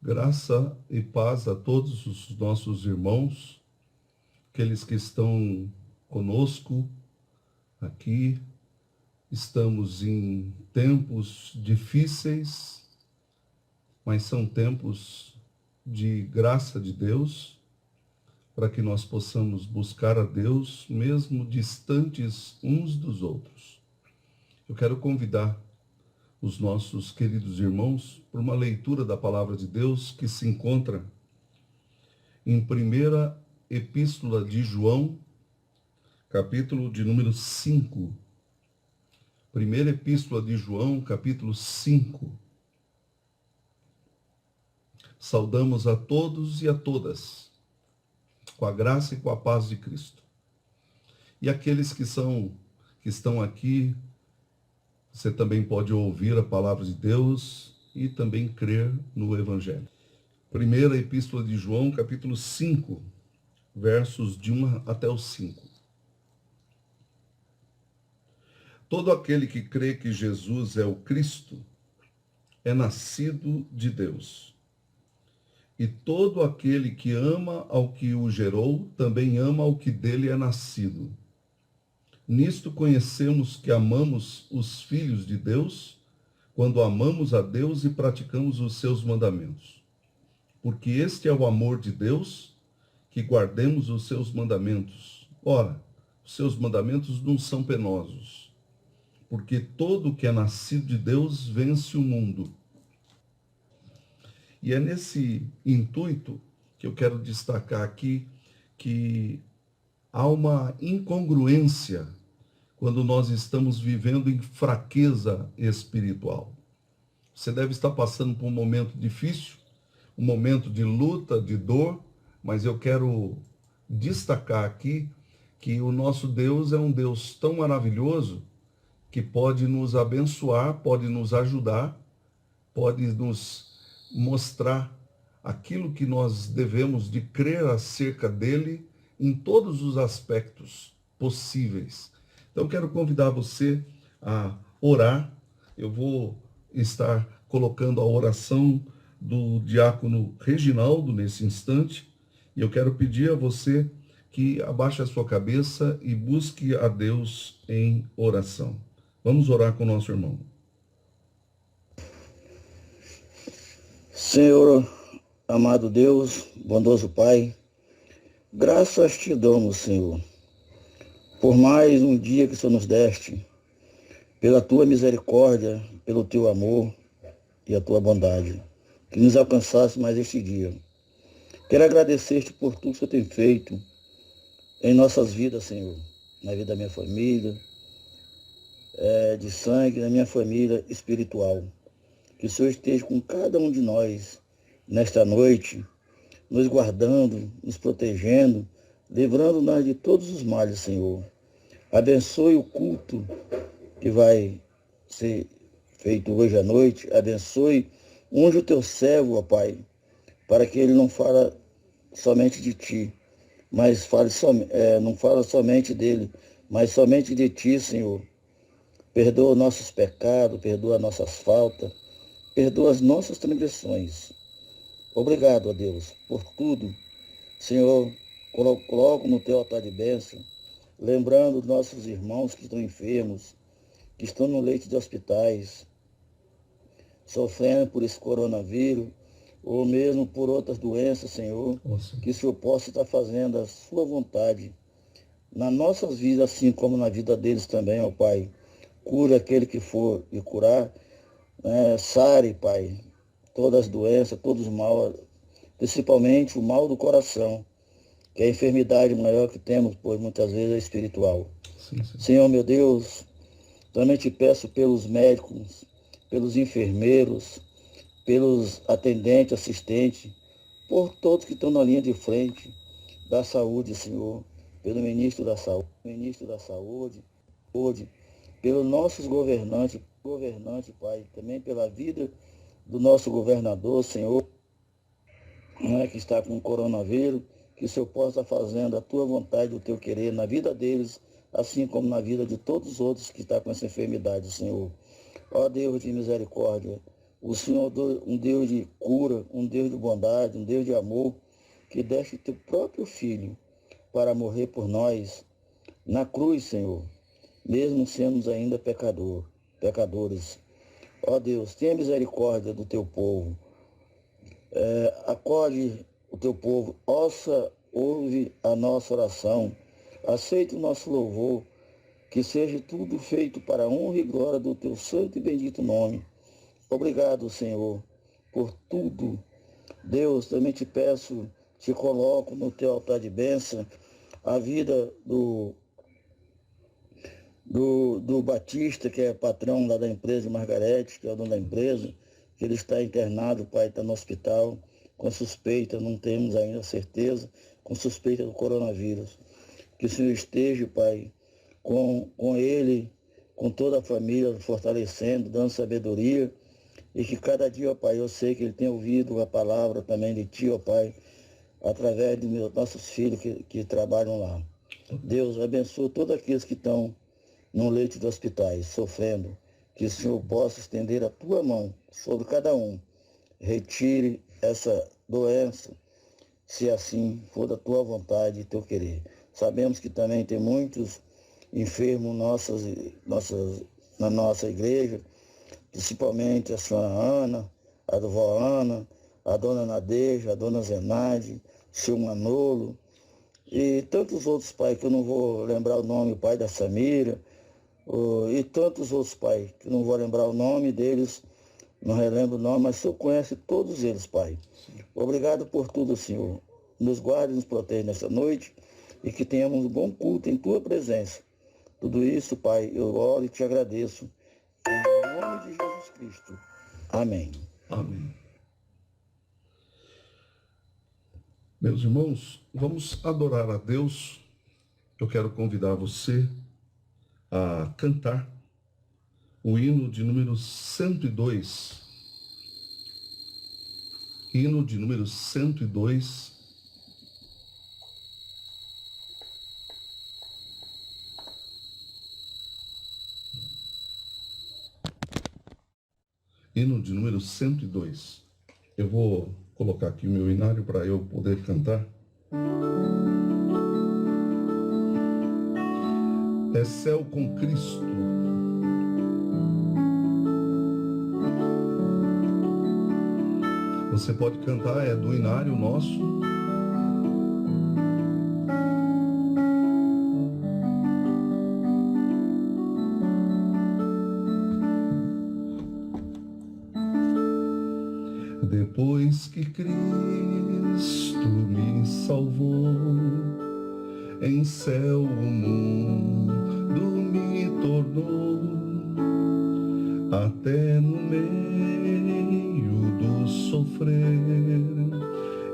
Graça e paz a todos os nossos irmãos, aqueles que estão conosco aqui. Estamos em tempos difíceis, mas são tempos de graça de Deus, para que nós possamos buscar a Deus, mesmo distantes uns dos outros. Eu quero convidar os nossos queridos irmãos por uma leitura da palavra de Deus que se encontra em primeira epístola de João, capítulo de número 5. Primeira epístola de João, capítulo 5. Saudamos a todos e a todas, com a graça e com a paz de Cristo. E aqueles que estão aqui, você também pode ouvir a palavra de Deus e também crer no Evangelho. Primeira epístola de João, capítulo 5, versos de 1 até o 5. Todo aquele que crê que Jesus é o Cristo é nascido de Deus. E todo aquele que ama ao que o gerou, também ama ao que dele é nascido. Nisto conhecemos que amamos os filhos de Deus, quando amamos a Deus e praticamos os seus mandamentos. Porque este é o amor de Deus, que guardemos os seus mandamentos. Ora, os seus mandamentos não são penosos, porque todo o que é nascido de Deus vence o mundo. E é nesse intuito que eu quero destacar aqui que há uma incongruência quando nós estamos vivendo em fraqueza espiritual. Você deve estar passando por um momento difícil, um momento de luta, de dor, mas eu quero destacar aqui que o nosso Deus é um Deus tão maravilhoso que pode nos abençoar, pode nos ajudar, pode nos mostrar aquilo que nós devemos de crer acerca dele em todos os aspectos possíveis. Então, quero convidar você a orar. Eu vou estar colocando a oração do diácono Reginaldo nesse instante, e eu quero pedir a você que abaixe a sua cabeça e busque a Deus em oração. Vamos orar com o nosso irmão. Senhor, amado Deus, bondoso Pai, graças te damos, Senhor, por mais um dia que o Senhor nos deste, pela tua misericórdia, pelo teu amor e a tua bondade, que nos alcançasse mais este dia. Quero agradecer-te por tudo que o Senhor tem feito em nossas vidas, Senhor, na vida da minha família, de sangue, na minha família espiritual. Que o Senhor esteja com cada um de nós nesta noite, nos guardando, nos protegendo, livrando-nos de todos os males, Senhor. Abençoe o culto que vai ser feito hoje à noite. Abençoe, unge o teu servo, ó Pai, para que ele não fale somente de ti, mas não fala somente dele, mas somente de ti, Senhor. Perdoa os nossos pecados, perdoa as nossas faltas, perdoa as nossas transgressões. Obrigado, ó Deus, por tudo. Senhor, coloco no teu altar de bênção, lembrando os nossos irmãos que estão enfermos, que estão no leito de hospitais, sofrendo por esse coronavírus, ou mesmo por outras doenças, Senhor, que o Senhor possa estar fazendo a sua vontade nas nossas vidas, assim como na vida deles também, ó Pai. Cura aquele que for e curar, sare, Pai, todas as doenças, todos os mal, principalmente o mal do coração, que é a enfermidade maior que temos, pois muitas vezes é espiritual. Sim. Senhor, meu Deus, também te peço pelos médicos, pelos enfermeiros, pelos atendentes, assistentes, por todos que estão na linha de frente da saúde, Senhor, pelo ministro da saúde, pelos nossos governantes, Pai, também pela vida do nosso governador, Senhor, que está com o coronavírus, que o Senhor possa estar fazendo a tua vontade, o teu querer na vida deles, assim como na vida de todos os outros que estão com essa enfermidade, Senhor. Ó Deus de misericórdia, O Senhor é um Deus de cura, um Deus de bondade, um Deus de amor, que deste teu próprio Filho para morrer por nós na cruz, Senhor, mesmo sendo ainda pecadores. Ó Deus, tenha misericórdia do teu povo. Acorde o teu povo, ouve a nossa oração, aceite o nosso louvor, que seja tudo feito para a honra e glória do teu santo e bendito nome. Obrigado, Senhor, por tudo. Deus, também te peço, te coloco no teu altar de bênção, a vida do Batista, que é patrão lá da empresa, Margarete, que é o dono da empresa, que ele está internado, o pai está no hospital, com suspeita, não temos ainda certeza, com suspeita do coronavírus. Que o Senhor esteja, Pai, com ele, com toda a família, fortalecendo, dando sabedoria, e que cada dia, ó Pai, eu sei que ele tem ouvido a palavra também de Ti, ó Pai, através dos nossos filhos que trabalham lá. Deus, abençoa todos aqueles que estão no leito de hospitais, sofrendo, que o Senhor possa estender a Tua mão sobre cada um. Retire essa doença, se assim for da Tua vontade e Teu querer. Sabemos que também tem muitos enfermos na nossa igreja, principalmente a senhora Ana, a vó Ana, a dona Nadeja, a dona Zenaide, o seu Manolo, e tantos outros pais que eu não vou lembrar o nome, o pai da Samira, e tantos outros pais que eu não vou lembrar o nome deles, não relembro o nome, mas o Senhor conhece todos eles, Pai. Obrigado por tudo, Senhor. Nos guarde e nos protege nessa noite e que tenhamos um bom culto em Tua presença. Tudo isso, Pai, eu oro e te agradeço. Em nome de Jesus Cristo. Amém. Amém. Meus irmãos, vamos adorar a Deus. Eu quero convidar você a cantar o hino de número 102. Hino de número 102. Hino de número 102. Eu vou colocar aqui o meu hinário para eu poder cantar. É céu com Cristo. Você pode cantar, é do hinário nosso. Depois que Cristo me salvou, em céu o mundo me tornou, até no meio do sofrer,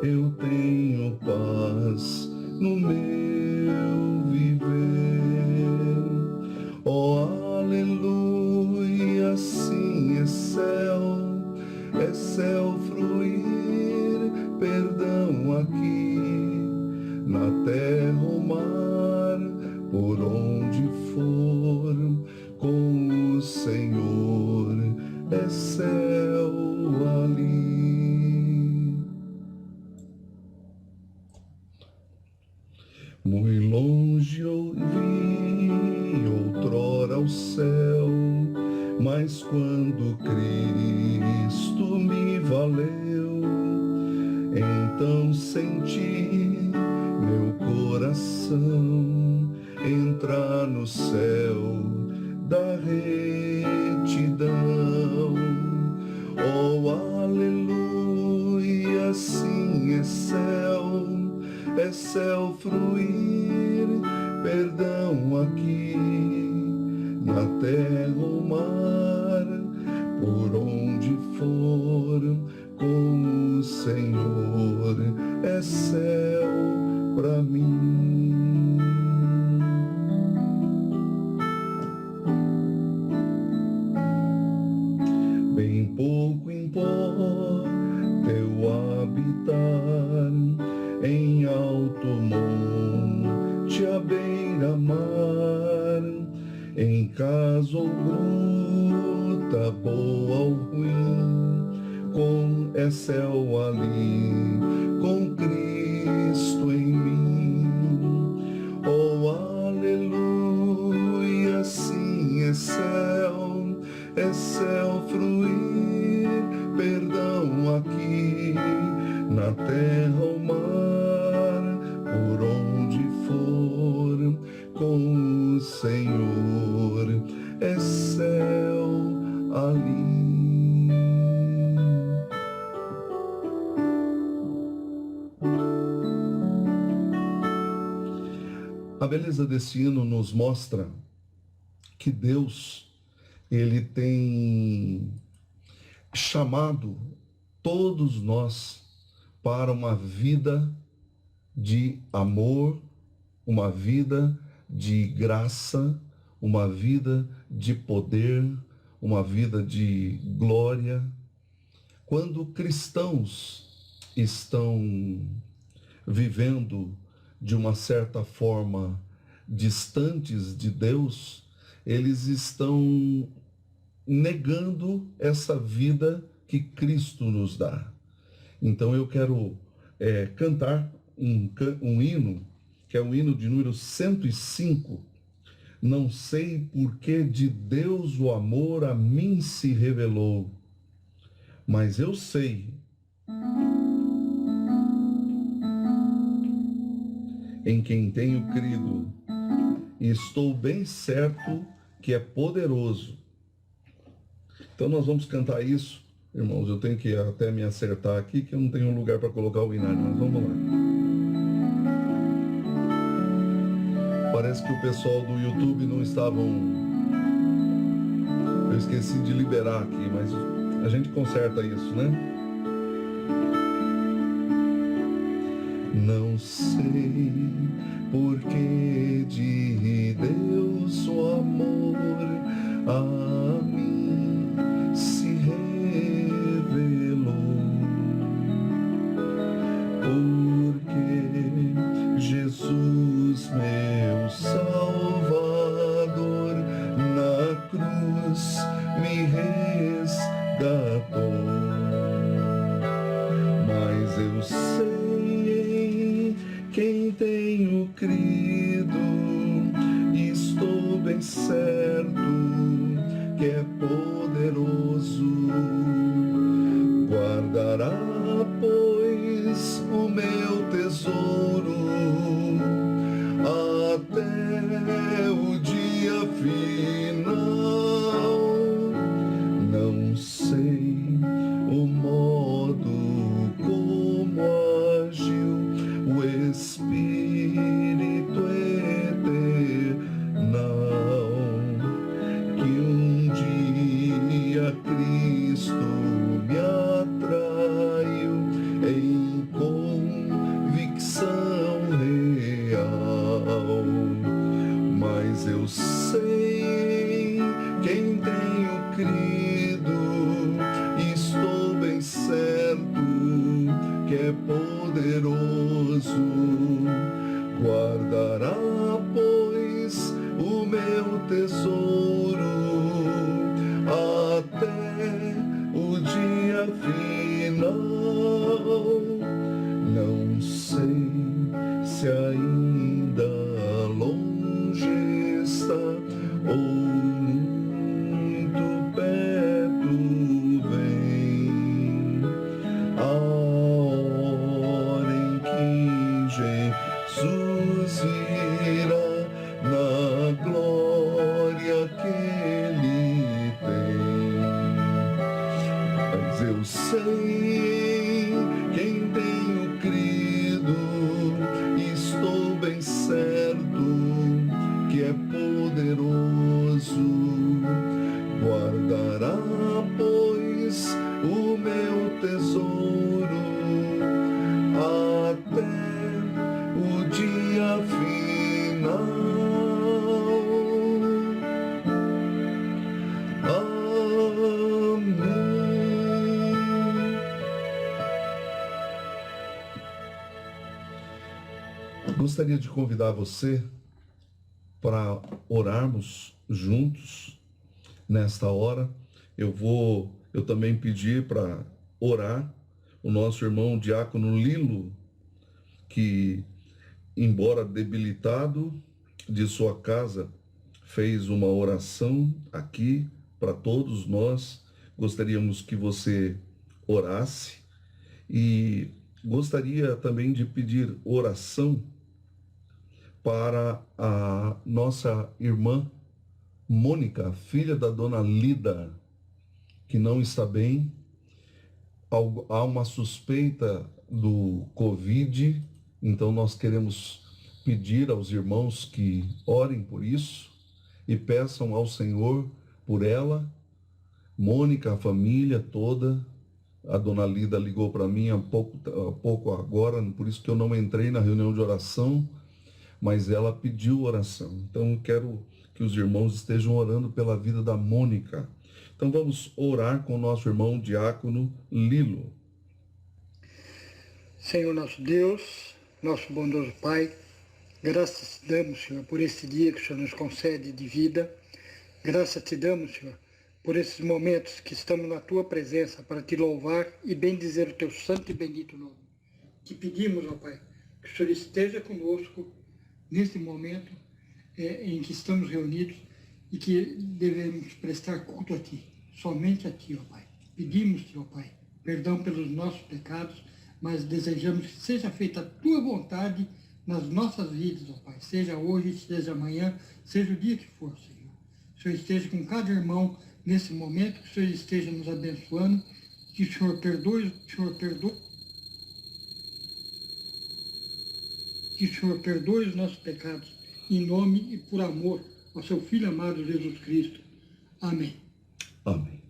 eu tenho paz no meu viver. Oh, aleluia, sim, é céu fruir, perdão aqui, na terra ou mar, por onde for, com o Senhor, é céu ali. Muito longe eu vi outrora o céu, mas quando Cristo me valeu, então senti meu coração entrar no céu da retidão. Oh, aleluia, sim, é céu fruir, perdão aqui, na terra ou mar, por onde for, com o Senhor, é céu pra mim. Bem pouco importa eu habitar em alto monte à beira-mar, em casa ou gruta, boa ou ruim, é céu ali, com Cristo em mim. Oh, aleluia, sim, é céu fruir, perdão aqui, na terra ou mar, por onde for, com o Senhor, é céu ali. A beleza desse hino nos mostra que Deus, ele tem chamado todos nós para uma vida de amor, uma vida de graça, uma vida de poder, uma vida de glória. Quando cristãos estão vivendo de uma certa forma distantes de Deus, eles estão negando essa vida que Cristo nos dá. Então eu quero cantar um hino, que é o hino de número 105. Não sei por que de Deus o amor a mim se revelou, mas eu sei em quem tenho crido, e estou bem certo que é poderoso. Então nós vamos cantar isso, irmãos. Eu tenho que até me acertar aqui, que eu não tenho lugar para colocar o hinário, mas vamos lá. Parece que o pessoal do YouTube não estavam... Eu esqueci de liberar aqui, mas a gente conserta isso, né? Não sei por que de Deus o amor a mim se revelou, porque Jesus, meu Salvador, na cruz me resgatou. Mas eu sei quem tenho crido, estou bem certo que é poderoso. Guardará, pois, o meu tesouro até o dia final. Não sei o modo como agiu o Espírito eternal, que um dia Cristo me atraiu em convicção real. Mas eu sei quem tenho crido, estou bem certo que é poderoso. Guardará, pois, o meu tesouro até o dia final. Não sei se ainda longe está ou muito perto vem a hora em que Jesus virá na glória que Ele tem. Mas eu sei quem tenho crido, estou bem certo que é poderoso. Guardará, pois, o meu tesouro até o dia final. Amém. Gostaria de convidar você para orarmos juntos nesta hora. Eu também pedir para orar o nosso irmão diácono Lilo, que, embora debilitado de sua casa, fez uma oração aqui para todos nós. Gostaríamos que você orasse e gostaria também de pedir oração para a nossa irmã Mônica, filha da dona Lida, que não está bem. Há uma suspeita do Covid, então nós queremos pedir aos irmãos que orem por isso e peçam ao Senhor por ela, Mônica, a família toda. A dona Lida ligou para mim há pouco agora, por isso que eu não entrei na reunião de oração, mas ela pediu oração. Então eu quero que os irmãos estejam orando pela vida da Mônica. Então vamos orar com o nosso irmão diácono Lilo. Senhor nosso Deus, nosso bondoso Pai, graças te damos, Senhor, por esse dia que o Senhor nos concede de vida. Graças te damos, Senhor, por esses momentos que estamos na tua presença para te louvar e bendizer o teu santo e bendito nome. Te pedimos, ó Pai, que o Senhor esteja conosco nesse momento em que estamos reunidos e que devemos prestar culto a Ti, somente a Ti, ó Pai. Pedimos-te, ó Pai, perdão pelos nossos pecados, mas desejamos que seja feita a Tua vontade nas nossas vidas, ó Pai. Seja hoje, seja amanhã, seja o dia que for, Senhor. Que o Senhor esteja com cada irmão nesse momento, que o Senhor esteja nos abençoando, que o Senhor perdoe, que o Senhor perdoe os nossos pecados, em nome e por amor ao seu Filho amado Jesus Cristo. Amém. Amém.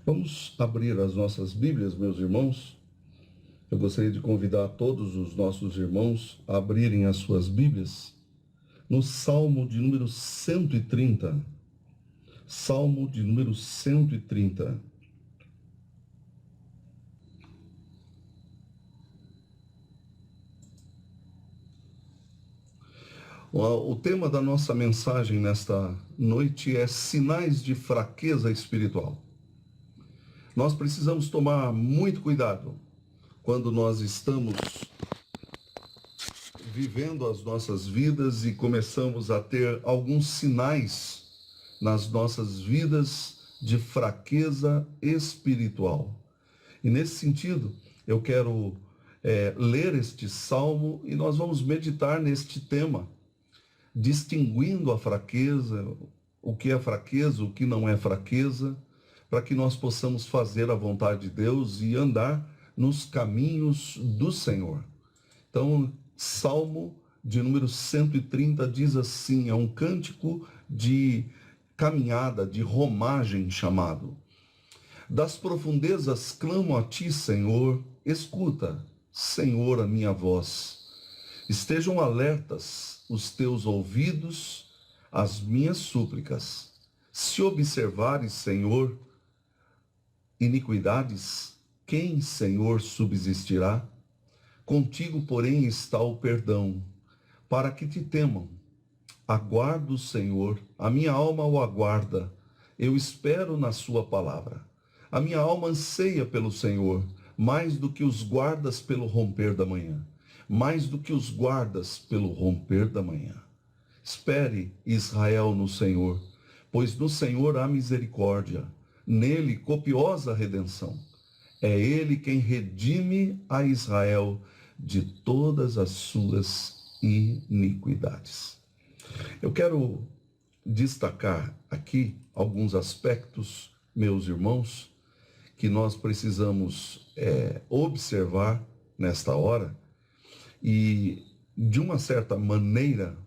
Vamos abrir as nossas Bíblias, meus irmãos. Eu gostaria de convidar todos os nossos irmãos a abrirem as suas Bíblias no Salmo de número 130. Salmo de número 130. O tema da nossa mensagem nesta noite é sinais de fraqueza espiritual. Nós precisamos tomar muito cuidado quando nós estamos vivendo as nossas vidas e começamos a ter alguns sinais nas nossas vidas de fraqueza espiritual. E nesse sentido, eu quero ler este salmo e nós vamos meditar neste tema, distinguindo a fraqueza, o que é fraqueza, o que não é fraqueza, para que nós possamos fazer a vontade de Deus e andar nos caminhos do Senhor. Então, Salmo de número 130 diz assim, é um cântico de caminhada, de romagem chamado. Das profundezas clamo a ti, Senhor, escuta, Senhor, a minha voz. Estejam alertas os teus ouvidos às minhas súplicas. Se observares, Senhor, iniquidades, quem, Senhor, subsistirá? Contigo, porém, está o perdão, para que te temam. Aguardo o Senhor, a minha alma o aguarda, eu espero na sua palavra. A minha alma anseia pelo Senhor, mais do que os guardas pelo romper da manhã. Mais do que os guardas pelo romper da manhã. Espere, Israel, no Senhor, pois no Senhor há misericórdia, nele copiosa redenção. É ele quem redime a Israel de todas as suas iniquidades. Eu quero destacar aqui alguns aspectos, meus irmãos, que nós precisamos observar nesta hora. E, de uma certa maneira,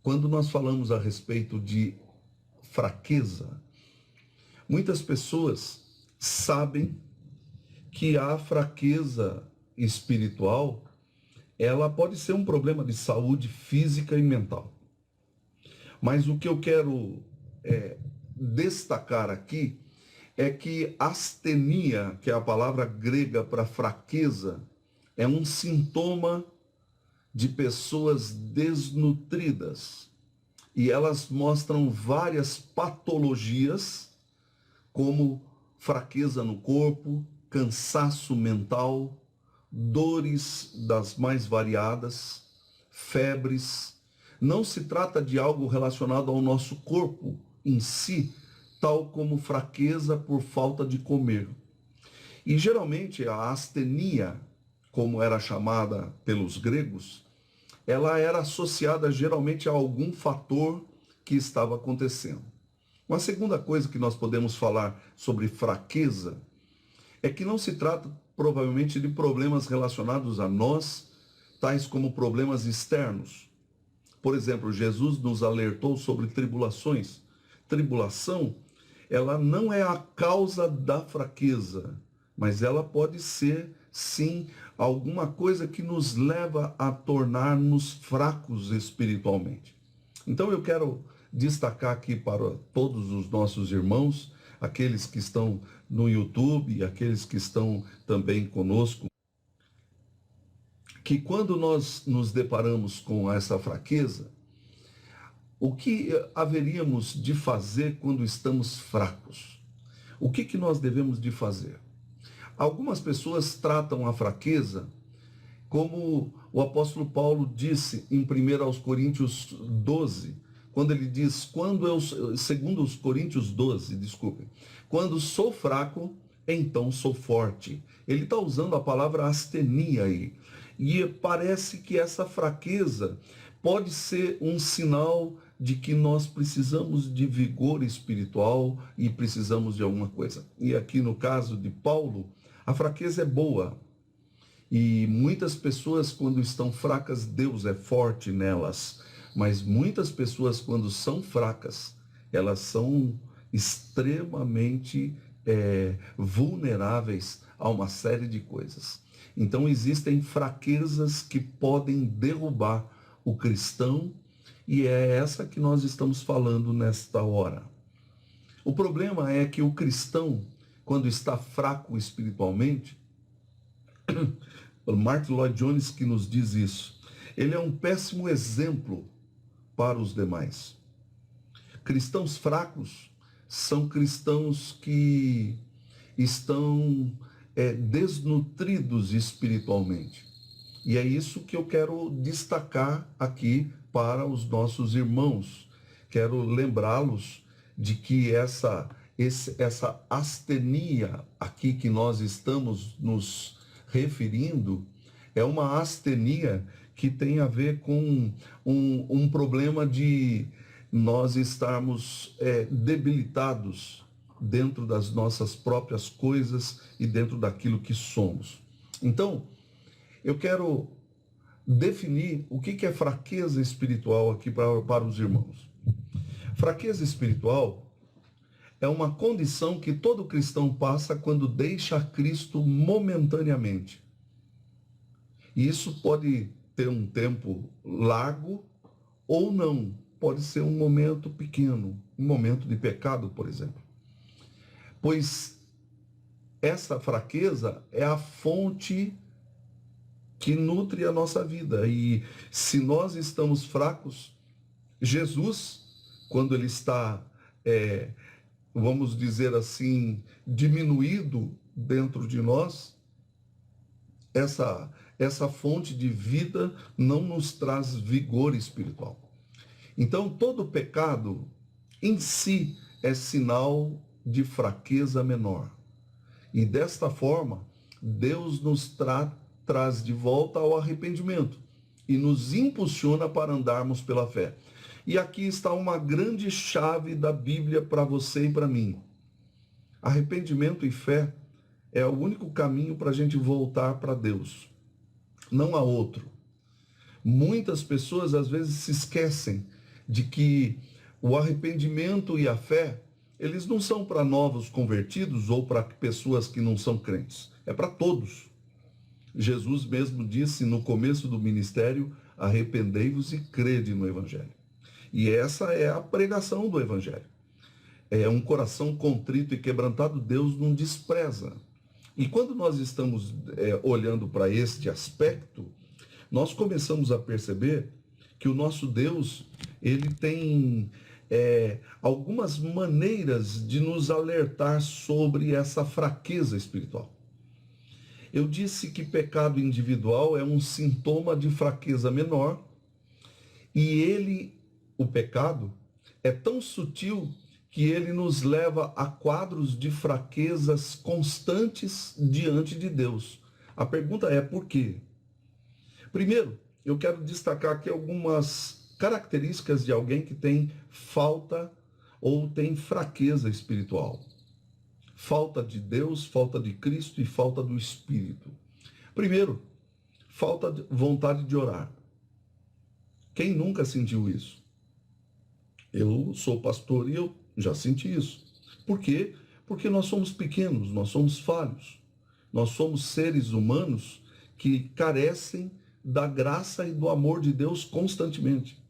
quando nós falamos a respeito de fraqueza, muitas pessoas sabem que a fraqueza espiritual, ela pode ser um problema de saúde física e mental. Mas o que eu quero destacar aqui é que astenia, que é a palavra grega para fraqueza, é um sintoma de pessoas desnutridas. E elas mostram várias patologias, como fraqueza no corpo, cansaço mental, dores das mais variadas, febres. Não se trata de algo relacionado ao nosso corpo em si, tal como fraqueza por falta de comer. E geralmente a astenia, como era chamada pelos gregos, ela era associada geralmente a algum fator que estava acontecendo. Uma segunda coisa que nós podemos falar sobre fraqueza é que não se trata provavelmente de problemas relacionados a nós, tais como problemas externos. Por exemplo, Jesus nos alertou sobre tribulações. Tribulação, ela não é a causa da fraqueza, mas ela pode ser, sim, alguma coisa que nos leva a tornar-nos fracos espiritualmente. Então eu quero destacar aqui para todos os nossos irmãos, aqueles que estão no YouTube, aqueles que estão também conosco, que quando nós nos deparamos com essa fraqueza, o que haveríamos de fazer quando estamos fracos? O que nós devemos de fazer? Algumas pessoas tratam a fraqueza como o apóstolo Paulo disse em 1 Coríntios 12, quando ele diz, segundo os Coríntios 12, desculpe, quando sou fraco, então sou forte. Ele está usando a palavra astenia aí. E parece que essa fraqueza pode ser um sinal de que nós precisamos de vigor espiritual e precisamos de alguma coisa. E aqui no caso de Paulo, a fraqueza é boa. E muitas pessoas, quando estão fracas, Deus é forte nelas. Mas muitas pessoas, quando são fracas, elas são extremamente vulneráveis a uma série de coisas. Então existem fraquezas que podem derrubar o cristão, e é essa que nós estamos falando nesta hora. O problema é que o cristão, quando está fraco espiritualmente, o Martin Lloyd Jones que nos diz isso, ele é um péssimo exemplo para os demais. Cristãos fracos são cristãos que estão desnutridos espiritualmente. E é isso que eu quero destacar aqui para os nossos irmãos. Quero lembrá-los de que essa astenia aqui que nós estamos nos referindo é uma astenia que tem a ver com um problema de nós estarmos debilitados dentro das nossas próprias coisas e dentro daquilo que somos. Então, eu quero definir o que é fraqueza espiritual aqui para os irmãos. Fraqueza espiritual é uma condição que todo cristão passa quando deixa Cristo momentaneamente. E isso pode ter um tempo largo ou não. Pode ser um momento pequeno, um momento de pecado, por exemplo. Pois essa fraqueza é a fonte que nutre a nossa vida. E se nós estamos fracos, Jesus, quando ele está, vamos dizer assim, diminuído dentro de nós, essa fonte de vida não nos traz vigor espiritual. Então, todo pecado em si é sinal de fraqueza menor. E desta forma, Deus nos traz de volta ao arrependimento e nos impulsiona para andarmos pela fé. E aqui está uma grande chave da Bíblia para você e para mim. Arrependimento e fé é o único caminho para a gente voltar para Deus. Não há outro. Muitas pessoas às vezes se esquecem de que o arrependimento e a fé, eles não são para novos convertidos ou para pessoas que não são crentes. É para todos. Jesus mesmo disse no começo do ministério, arrependei-vos e crede no Evangelho. E essa é a pregação do Evangelho. É um coração contrito e quebrantado, Deus não despreza. E quando nós estamos olhando para este aspecto, nós começamos a perceber que o nosso Deus, ele tem algumas maneiras de nos alertar sobre essa fraqueza espiritual. Eu disse que pecado individual é um sintoma de fraqueza menor, e ele, o pecado, é tão sutil que ele nos leva a quadros de fraquezas constantes diante de Deus. A pergunta é por quê? Primeiro, eu quero destacar aqui algumas características de alguém que tem falta ou tem fraqueza espiritual. Falta de Deus, falta de Cristo e falta do Espírito. Primeiro, falta de vontade de orar. Quem nunca sentiu isso? Eu sou pastor e eu já senti isso. Por quê? Porque nós somos pequenos, nós somos falhos. Nós somos seres humanos que carecem da graça e do amor de Deus constantemente.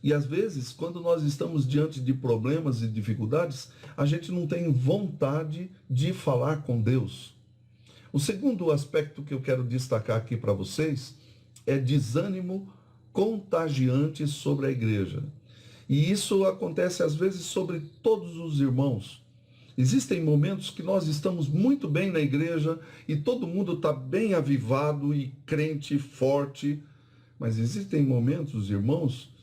E às vezes, quando nós estamos diante de problemas e dificuldades, a gente não tem vontade de falar com Deus. O segundo aspecto que eu quero destacar aqui para vocês é desânimo contagiante sobre a igreja. E isso acontece às vezes sobre todos os irmãos. Existem momentos que nós estamos muito bem na igreja e todo mundo está bem avivado e crente, forte. Mas existem momentos, irmãos,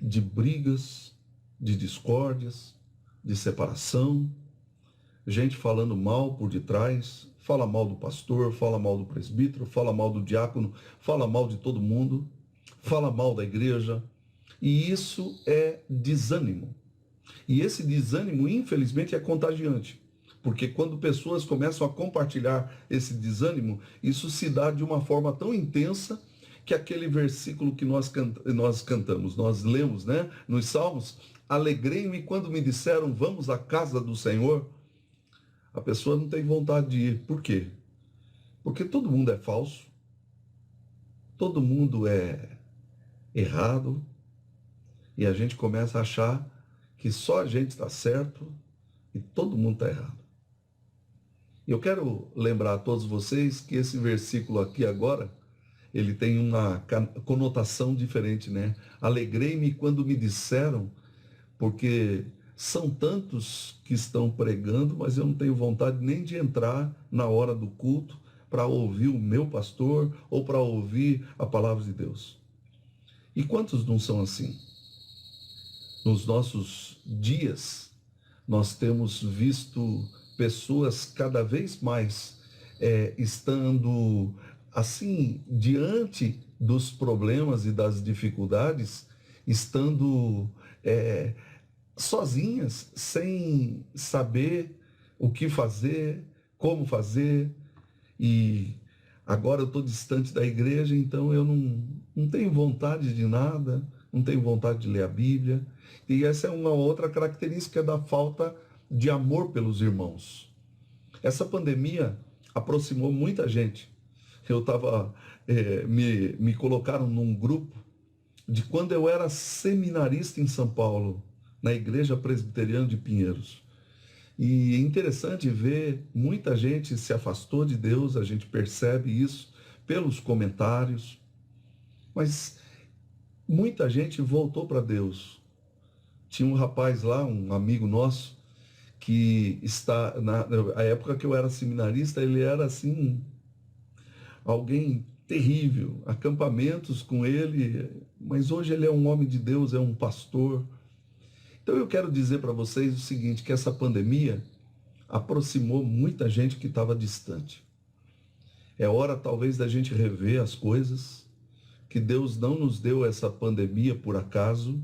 de brigas, de discórdias, de separação, gente falando mal por detrás, fala mal do pastor, fala mal do presbítero, fala mal do diácono, fala mal de todo mundo, fala mal da igreja. E isso é desânimo. E esse desânimo, infelizmente, é contagiante. Porque quando pessoas começam a compartilhar esse desânimo, isso se dá de uma forma tão intensa que aquele versículo que nós cantamos, nós lemos, né, nos Salmos, alegrei-me quando me disseram, vamos à casa do Senhor. A pessoa não tem vontade de ir. Por quê? Porque todo mundo é falso, todo mundo é errado, e a gente começa a achar que só a gente está certo e todo mundo está errado. E eu quero lembrar a todos vocês que esse versículo aqui agora, ele tem uma conotação diferente, né? Alegrei-me quando me disseram, porque são tantos que estão pregando, mas eu não tenho vontade nem de entrar na hora do culto para ouvir o meu pastor ou para ouvir a palavra de Deus. E quantos não são assim? Nos nossos dias, nós temos visto pessoas cada vez mais estando assim, diante dos problemas e das dificuldades, estando sozinhas, sem saber o que fazer, como fazer. E agora eu estou distante da igreja, então eu não tenho vontade de nada, não tenho vontade de ler a Bíblia. E essa é uma outra característica da falta de amor pelos irmãos. Essa pandemia aproximou muita gente. Eu estava, me colocaram num grupo de quando eu era seminarista em São Paulo, na Igreja Presbiteriana de Pinheiros. E é interessante ver, muita gente se afastou de Deus, a gente percebe isso pelos comentários, mas muita gente voltou para Deus. Tinha um rapaz lá, um amigo nosso, que está, na época que eu era seminarista, ele era assim, alguém terrível, acampamentos com ele, mas hoje ele é um homem de Deus, é um pastor. Então eu quero dizer para vocês o seguinte, que essa pandemia aproximou muita gente que estava distante. É hora talvez da gente rever as coisas, que Deus não nos deu essa pandemia por acaso,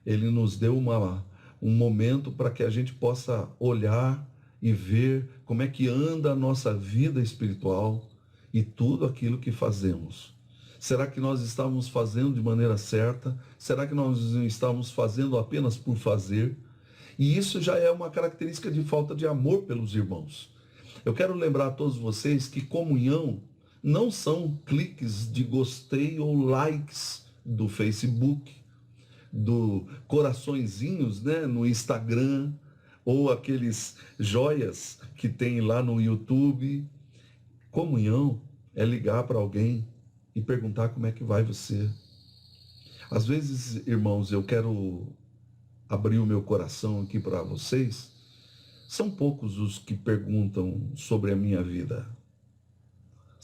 Ele nos deu um momento para que a gente possa olhar e ver como é que anda a nossa vida espiritual e tudo aquilo que fazemos. Será que nós estamos fazendo de maneira certa? Será que nós estamos fazendo apenas por fazer? E isso já é uma característica de falta de amor pelos irmãos. Eu quero lembrar a todos vocês que comunhão não são cliques de gostei ou likes do Facebook, do coraçõezinhos, né, no Instagram, ou aqueles joias que tem lá no YouTube. Comunhão é ligar para alguém e perguntar como é que vai você. Às vezes, irmãos, eu quero abrir o meu coração aqui para vocês. São poucos os que perguntam sobre a minha vida.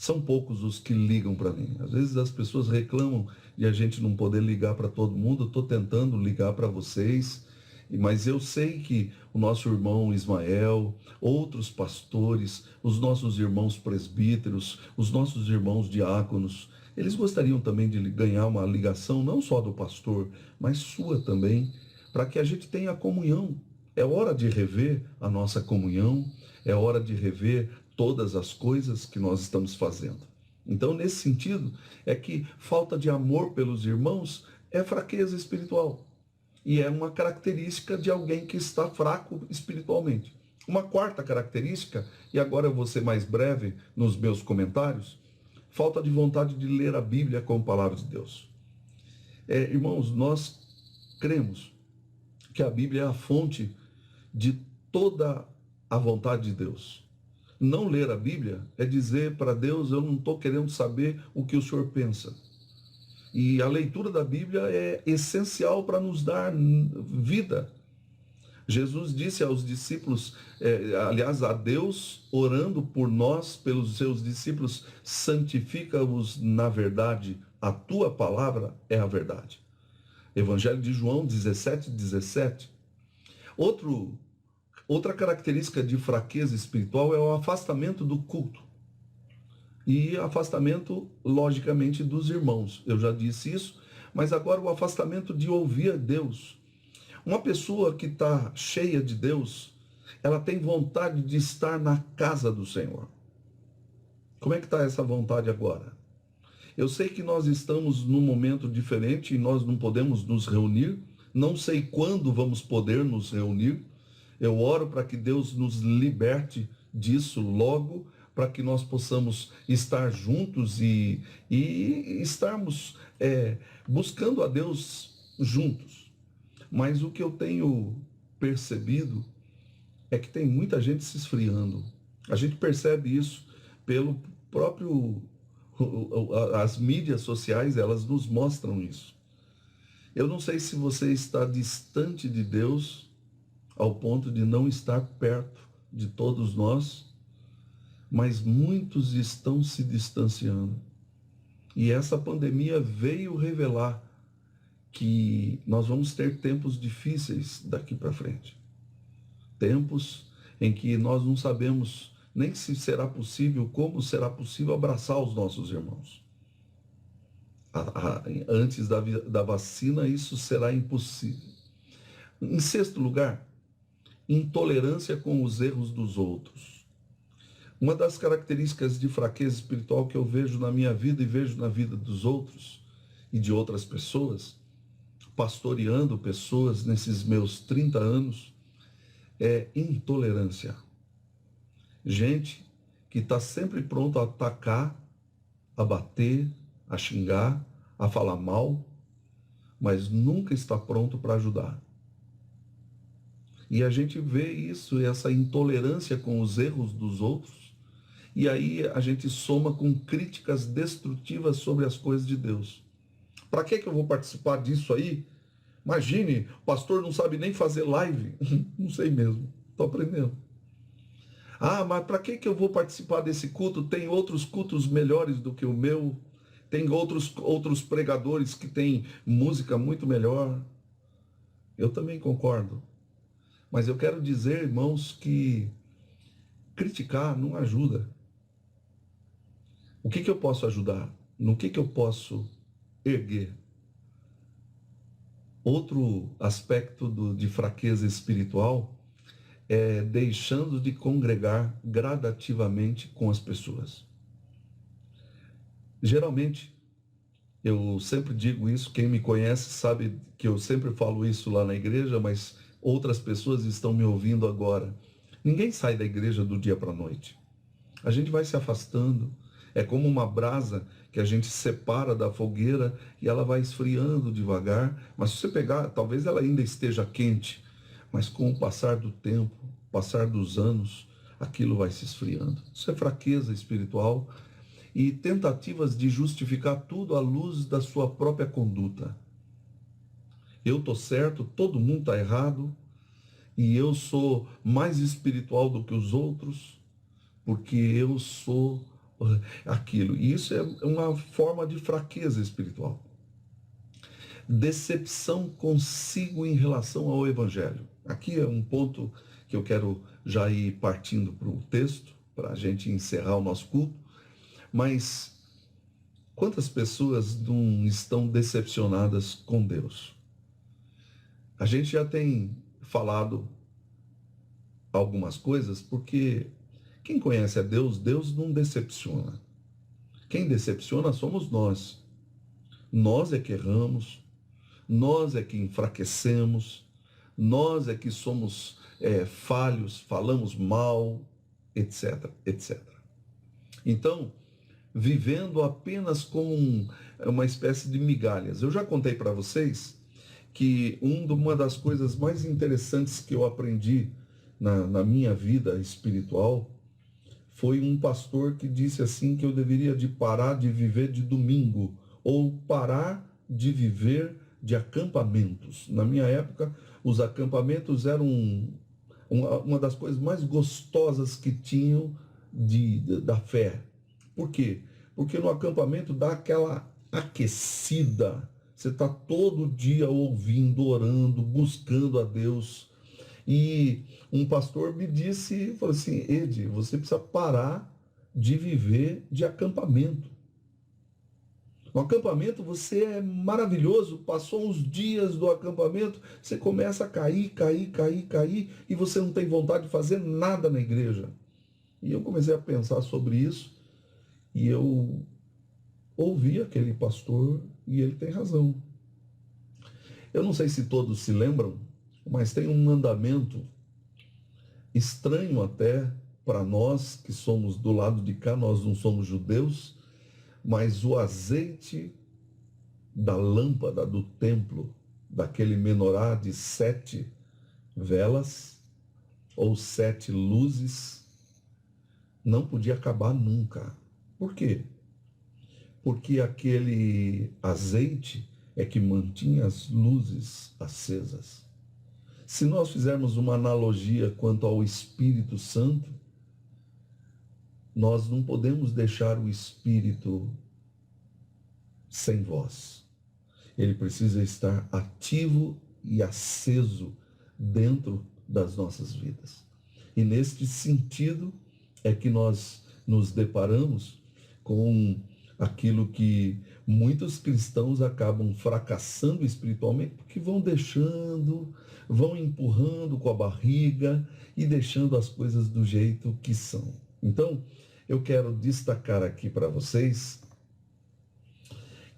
São poucos os que ligam para mim. Às vezes as pessoas reclamam de a gente não poder ligar para todo mundo. Eu estou tentando ligar para vocês, mas eu sei que o nosso irmão Ismael, outros pastores, os nossos irmãos presbíteros, os nossos irmãos diáconos, eles gostariam também de ganhar uma ligação, não só do pastor, mas sua também, para que a gente tenha comunhão. É hora de rever a nossa comunhão, é hora de rever todas as coisas que nós estamos fazendo. Então, nesse sentido, é que falta de amor pelos irmãos é fraqueza espiritual. E é uma característica de alguém que está fraco espiritualmente. Uma quarta característica, e agora eu vou ser mais breve nos meus comentários, falta de vontade de ler a Bíblia como palavra de Deus. Irmãos, nós cremos que a Bíblia é a fonte de toda a vontade de Deus. Não ler a Bíblia é dizer para Deus: eu não estou querendo saber o que o Senhor pensa. E a leitura da Bíblia é essencial para nos dar vida. Jesus disse aos discípulos, aliás, a Deus, orando por nós, pelos seus discípulos: santifica-os na verdade, a tua palavra é a verdade. Evangelho de João 17:17. Outra característica de fraqueza espiritual é o afastamento do culto. E afastamento, logicamente, dos irmãos. Eu já disse isso, mas agora o afastamento de ouvir a Deus. Uma pessoa que está cheia de Deus, ela tem vontade de estar na casa do Senhor. Como é que está essa vontade agora? Eu sei que nós estamos num momento diferente e nós não podemos nos reunir. Não sei quando vamos poder nos reunir. Eu oro para que Deus nos liberte disso logo, para que nós possamos estar juntos e estarmos buscando a Deus juntos. Mas o que eu tenho percebido é que tem muita gente se esfriando. A gente percebe isso pelo próprio... As mídias sociais, elas nos mostram isso. Eu não sei se você está distante de Deus ao ponto de não estar perto de todos nós, mas muitos estão se distanciando. E essa pandemia veio revelar que nós vamos ter tempos difíceis daqui para frente. Tempos em que nós não sabemos nem se será possível, como será possível abraçar os nossos irmãos. Antes da vacina, isso será impossível. Em sexto lugar, intolerância com os erros dos outros. Uma das características de fraqueza espiritual que eu vejo na minha vida e vejo na vida dos outros e de outras pessoas, pastoreando pessoas nesses meus 30 anos, é intolerância. Gente que está sempre pronto a atacar, a bater, a xingar, a falar mal, mas nunca está pronto para ajudar. E a gente vê isso, essa intolerância com os erros dos outros, e aí a gente soma com críticas destrutivas sobre as coisas de Deus. Para que eu vou participar disso aí? Imagine, o pastor não sabe nem fazer live. Não sei mesmo, estou aprendendo. Ah, mas para que eu vou participar desse culto? Tem outros cultos melhores do que o meu. Tem outros pregadores que têm música muito melhor. Eu também concordo. Mas eu quero dizer, irmãos, que criticar não ajuda. O que eu posso ajudar? No que eu posso erguer? Outro aspecto de fraqueza espiritual é deixando de congregar gradativamente com as pessoas. Geralmente, eu sempre digo isso, quem me conhece sabe que eu sempre falo isso lá na igreja, mas outras pessoas estão me ouvindo agora. Ninguém sai da igreja do dia para a noite. A gente vai se afastando. É como uma brasa que a gente separa da fogueira e ela vai esfriando devagar. Mas se você pegar, talvez ela ainda esteja quente, mas com o passar do tempo, passar dos anos, aquilo vai se esfriando. Isso é fraqueza espiritual e tentativas de justificar tudo à luz da sua própria conduta. Eu estou certo, todo mundo está errado, e eu sou mais espiritual do que os outros, porque eu sou aquilo. E isso é uma forma de fraqueza espiritual. Decepção consigo em relação ao Evangelho. Aqui é um ponto que eu quero já ir partindo para o texto, para a gente encerrar o nosso culto. Mas quantas pessoas não estão decepcionadas com Deus? A gente já tem falado algumas coisas, porque quem conhece a Deus, Deus não decepciona. Quem decepciona somos nós. Nós é que erramos, nós é que enfraquecemos, nós é que somos falhos, falamos mal, etc, etc. Então, vivendo apenas com uma espécie de migalhas. Eu já contei para vocês que uma das coisas mais interessantes que eu aprendi na minha vida espiritual foi um pastor que disse assim que eu deveria de parar de viver de domingo ou parar de viver de acampamentos. Na minha época, os acampamentos eram uma das coisas mais gostosas que tinham da fé. Por quê? Porque no acampamento dá aquela aquecida. Você está todo dia ouvindo, orando, buscando a Deus. E um pastor me disse, falou assim, Ed, você precisa parar de viver de acampamento. No acampamento você é maravilhoso, passou uns dias do acampamento, você começa a cair, e você não tem vontade de fazer nada na igreja. E eu comecei a pensar sobre isso, e eu ouvi aquele pastor, e ele tem razão. Eu não sei se todos se lembram, mas tem um mandamento estranho até para nós que somos do lado de cá, nós não somos judeus, mas o azeite da lâmpada do templo, daquele menorá de 7 velas ou 7 luzes, não podia acabar nunca. Por quê? Porque aquele azeite é que mantinha as luzes acesas. Se nós fizermos uma analogia quanto ao Espírito Santo, nós não podemos deixar o Espírito sem voz. Ele precisa estar ativo e aceso dentro das nossas vidas. E neste sentido é que nós nos deparamos com aquilo que muitos cristãos acabam fracassando espiritualmente porque vão deixando, vão empurrando com a barriga e deixando as coisas do jeito que são. Então, eu quero destacar aqui para vocês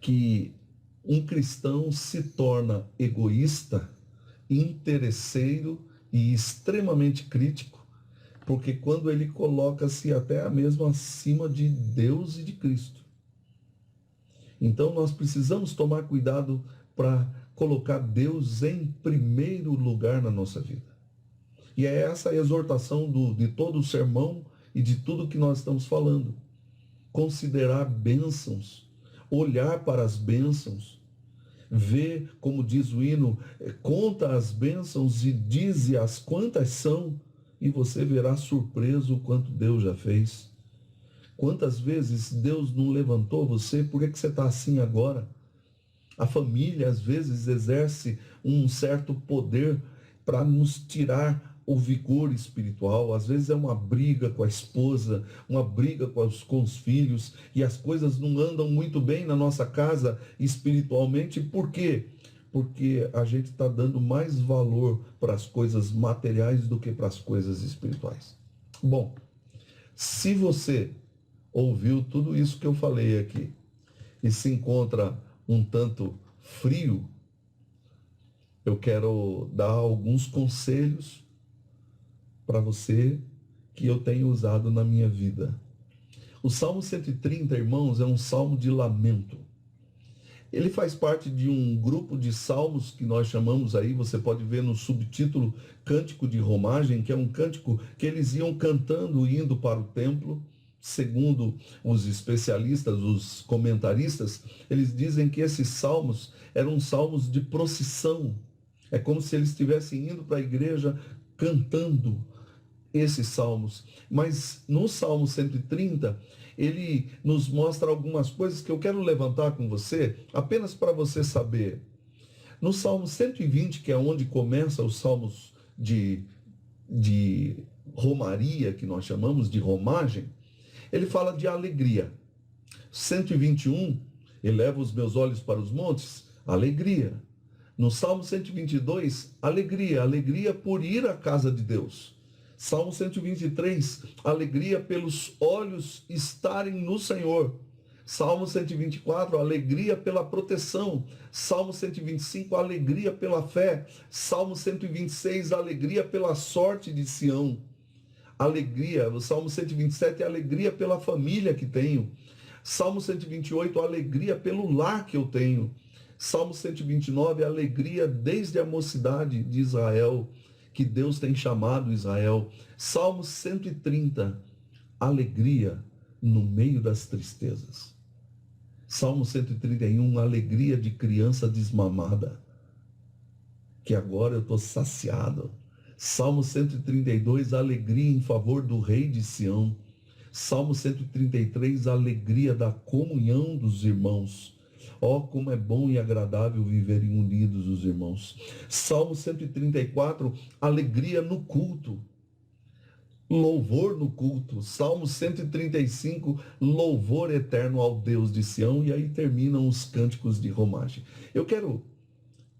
que um cristão se torna egoísta, interesseiro e extremamente crítico, porque quando ele coloca-se até mesmo acima de Deus e de Cristo. Então nós precisamos tomar cuidado para colocar Deus em primeiro lugar na nossa vida. E é essa a exortação de todo o sermão e de tudo que nós estamos falando. Considerar bênçãos, olhar para as bênçãos, ver, como diz o hino, conta as bênçãos e dize-as quantas são, e você verá surpreso o quanto Deus já fez. Quantas vezes Deus não levantou você? Por que você está assim agora? A família, às vezes, exerce um certo poder para nos tirar o vigor espiritual. Às vezes é uma briga com a esposa, uma briga com os filhos, e as coisas não andam muito bem na nossa casa espiritualmente. Por quê? Porque a gente está dando mais valor para as coisas materiais do que para as coisas espirituais. Bom, se você ouviu tudo isso que eu falei aqui e se encontra um tanto frio, eu quero dar alguns conselhos para você que eu tenho usado na minha vida. O Salmo 130, irmãos, é um salmo de lamento. Ele faz parte de um grupo de salmos que nós chamamos aí, você pode ver no subtítulo, Cântico de Romagem, que é um cântico que eles iam cantando indo para o templo. Segundo os especialistas, os comentaristas, eles dizem que esses salmos eram salmos de procissão. É como se eles estivessem indo para a igreja cantando esses salmos. Mas no Salmo 130, ele nos mostra algumas coisas que eu quero levantar com você, apenas para você saber. No Salmo 120, que é onde começa os salmos de romaria, que nós chamamos de romagem, ele fala de alegria. 121, eleva os meus olhos para os montes, alegria. No Salmo 122, alegria, alegria por ir à casa de Deus. Salmo 123, alegria pelos olhos estarem no Senhor. Salmo 124, alegria pela proteção. Salmo 125, alegria pela fé. Salmo 126, alegria pela sorte de Sião. Alegria, o Salmo 127, alegria pela família que tenho. Salmo 128, alegria pelo lar que eu tenho. Salmo 129, alegria desde a mocidade de Israel, que Deus tem chamado Israel. Salmo 130, alegria no meio das tristezas. Salmo 131, alegria de criança desmamada, que agora eu estou saciado. Salmo 132, alegria em favor do rei de Sião. Salmo 133, alegria da comunhão dos irmãos. Ó, como é bom e agradável viverem unidos os irmãos. Salmo 134, alegria no culto. Louvor no culto. Salmo 135, louvor eterno ao Deus de Sião. E aí terminam os cânticos de romagem. Eu quero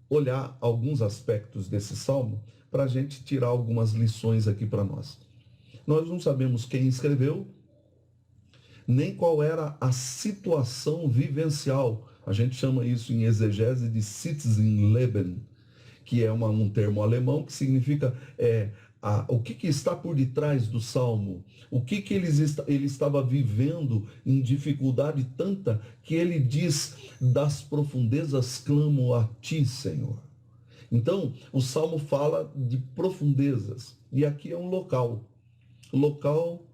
olhar alguns aspectos desse salmo para a gente tirar algumas lições aqui para nós. Nós não sabemos quem escreveu, nem qual era a situação vivencial. A gente chama isso em exegese de Sitzenleben, que é um termo alemão que significa o que está por detrás do salmo, o que ele estava vivendo em dificuldade tanta que ele diz: das profundezas clamo a ti, Senhor. Então, o salmo fala de profundezas, e aqui é um local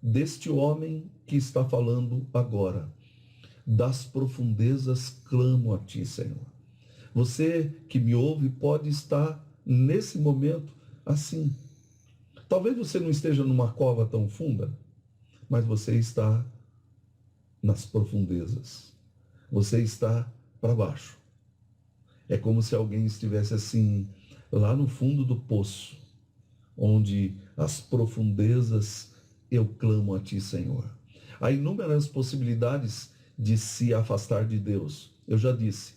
deste homem que está falando agora. Das profundezas clamo a ti, Senhor. Você que me ouve pode estar nesse momento assim. Talvez você não esteja numa cova tão funda, mas você está nas profundezas. Você está para baixo. É como se alguém estivesse assim, lá no fundo do poço, onde as profundezas eu clamo a ti, Senhor. Há inúmeras possibilidades de se afastar de Deus. Eu já disse.